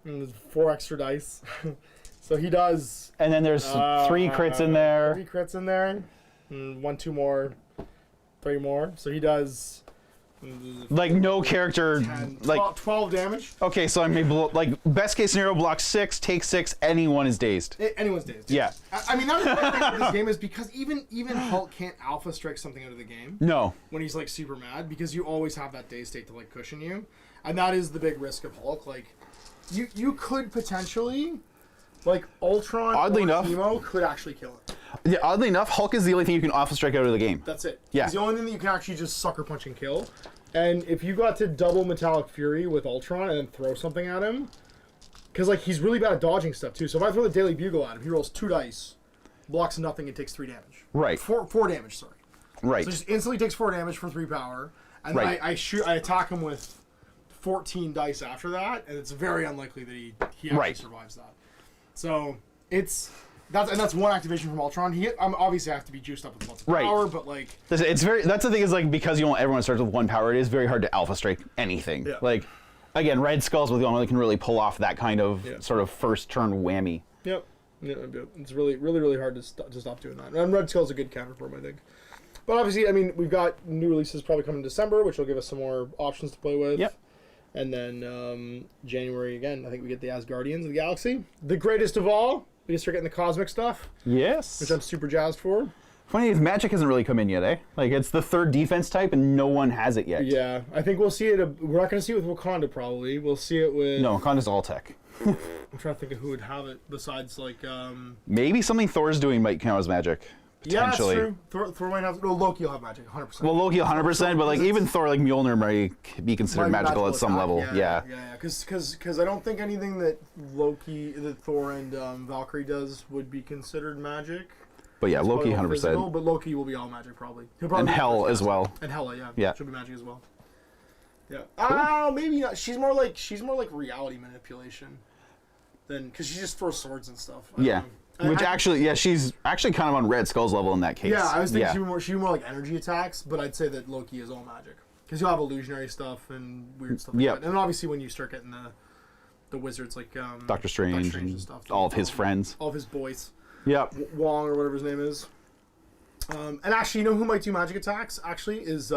and there's 4 extra dice. So he does. And then there's 3 crits in there. 3 crits in there. 1, 2 more, 3 more. So he does. No character. 10, 12 damage. Okay, so I may best case scenario, block 6, take 6. Anyone is dazed. Anyone's dazed. Yeah. I mean, that's the thing with this game is because even Hulk can't alpha strike something out of the game. No. When he's super mad, because you always have that dazed state to cushion you, and that is the big risk of Hulk. You could potentially. Ultron Oddly or enough, Zemo could actually kill it. Yeah, oddly enough, Hulk is the only thing you can alpha strike out of the game. That's it. Yeah. He's the only thing that you can actually just sucker punch and kill. And if you got to double Metallic Fury with Ultron and then throw something at him, because he's really bad at dodging stuff too. So if I throw the Daily Bugle at him, he rolls 2 dice, blocks nothing and takes 3 damage. Right. 4 damage, sorry. Right. So just instantly takes 4 damage for 3 power, and then Right. I attack him with 14 dice after that, and it's very unlikely that he actually Right. survives that. So that's one activation from Ultron. Obviously I have to be juiced up with lots of Right. power, but like It's very. That's the thing is like because you want everyone starts with 1 power, it is very hard to alpha strike anything. Yeah. Like, again, Red Skull's with the only can really pull off that kind of sort of first turn whammy. Yep. Yeah, it's really hard to stop doing that. And Red Skull's a good counter for him, I think. But obviously, I mean, we've got new releases probably coming in December, which will give us some more options to play with. Yep. And then January again, I think we get the Asgardians of the Galaxy. The greatest of all, we can start getting the cosmic stuff, Yes. which I'm super jazzed for. Funny is Magic hasn't really come in yet, eh? Like it's the 3rd defense type and no one has it yet. Yeah, I think we'll see it. We're not going to see it with Wakanda probably. We'll see it with. No, Wakanda's all tech. I'm trying to think of who would have it besides like. Maybe something Thor's doing might count as Magic. Potentially. Yeah, that's true. Thor might have. No, Loki will have magic, 100%. Well, Loki 100%, but like even Thor, like Mjolnir, might be considered Might be magical at some attack. level. Yeah. Because I don't think anything that Thor and Valkyrie does would be considered magic. But yeah, It's Loki probably all 100%. physical, but Loki will be all magic probably. He'll probably And be Hell first as cast. well. And Hela, yeah. Yeah. She'll be magic as well. Yeah. Maybe not. She's more like reality manipulation than because she just throws swords and stuff. I don't Yeah. know. Which she's actually kind of on Red Skull's level in that case. Yeah, I was thinking she'd be more like energy attacks, but I'd say that Loki is all magic because you'll have illusionary stuff and weird stuff. Like Yep. that. And then obviously when you start getting the wizards like Doctor Strange and stuff, all of his friends. all of his boys, Yep. Wong or whatever his name is. And actually, you know who might do magic attacks? Actually, is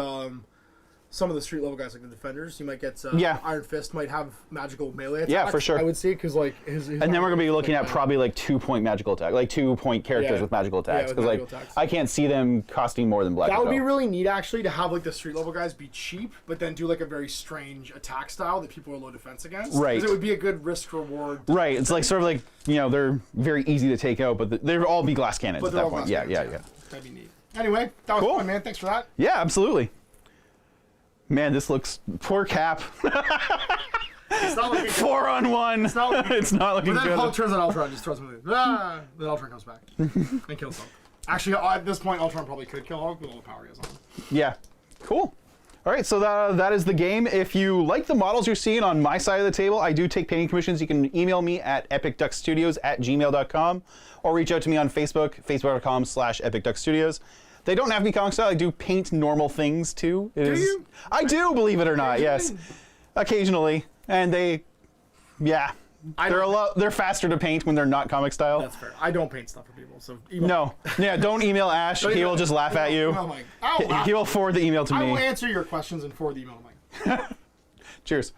some of the street level guys like the defenders. You might get Iron Fist might have magical melee attacks. Yeah, for sure. I would say because like his And then we're gonna be looking at probably like 2-point magical attack, like 2-point characters Yeah. with magical attacks, with because like magical attacks. I can't see them costing more than Black that would Widow. be really neat actually to have like the street level guys be cheap, but then do like a very strange attack style that people are low defense against. Right. Because it would be a good risk reward. Right, it's like sort of like they're very easy to take out, but they'll all be glass cannons But at they're that all point. glass Yeah. cannons, That'd be neat. Anyway, that was Cool. fun, man. Thanks for that. Yeah, absolutely. Man, this looks poor Cap. It's not looking good. 4-on-1. It's not looking looking But then Hulk good. turns on Ultron and just throws him. Then Ultron comes back and kills Hulk. Actually, at this point, Ultron probably could kill Hulk with all the power he has on him. Yeah, cool. All right, so that is the game. If you like the models you're seeing on my side of the table, I do take painting commissions. You can email me at epicduckstudios@gmail.com or reach out to me on Facebook, facebook.com/epicduckstudios. They don't have to be comic style. I do paint normal things too. Do you? I do, believe it or not. Yes, occasionally, and they're faster to paint when they're not comic style. That's fair. I don't paint stuff for people, so No, yeah, don't email Ash. He will just laugh at you. Oh my! I'll laugh. He will forward the email to I will me. answer your questions and forward the email to Mike. Cheers.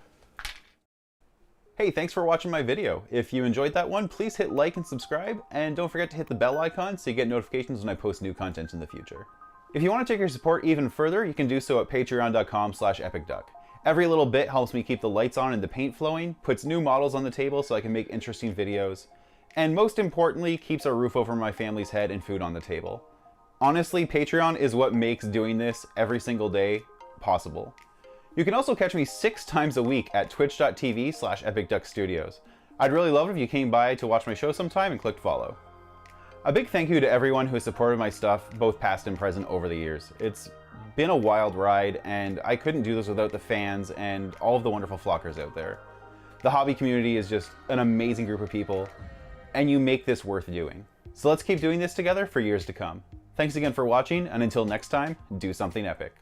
Hey, thanks for watching my video. If you enjoyed that one, please hit like and subscribe, and don't forget to hit the bell icon so you get notifications when I post new content in the future. If you want to take your support even further, you can do so at patreon.com/epicduck. Every little bit helps me keep the lights on and the paint flowing, puts new models on the table so I can make interesting videos, and most importantly, keeps a roof over my family's head and food on the table. Honestly, Patreon is what makes doing this every single day possible. You can also catch me 6 times a week at twitch.tv/epicduckstudios. I'd really love it if you came by to watch my show sometime and clicked follow. A big thank you to everyone who has supported my stuff, both past and present, over the years. It's been a wild ride, and I couldn't do this without the fans and all of the wonderful flockers out there. The hobby community is just an amazing group of people, and you make this worth doing. So let's keep doing this together for years to come. Thanks again for watching, and until next time, do something epic.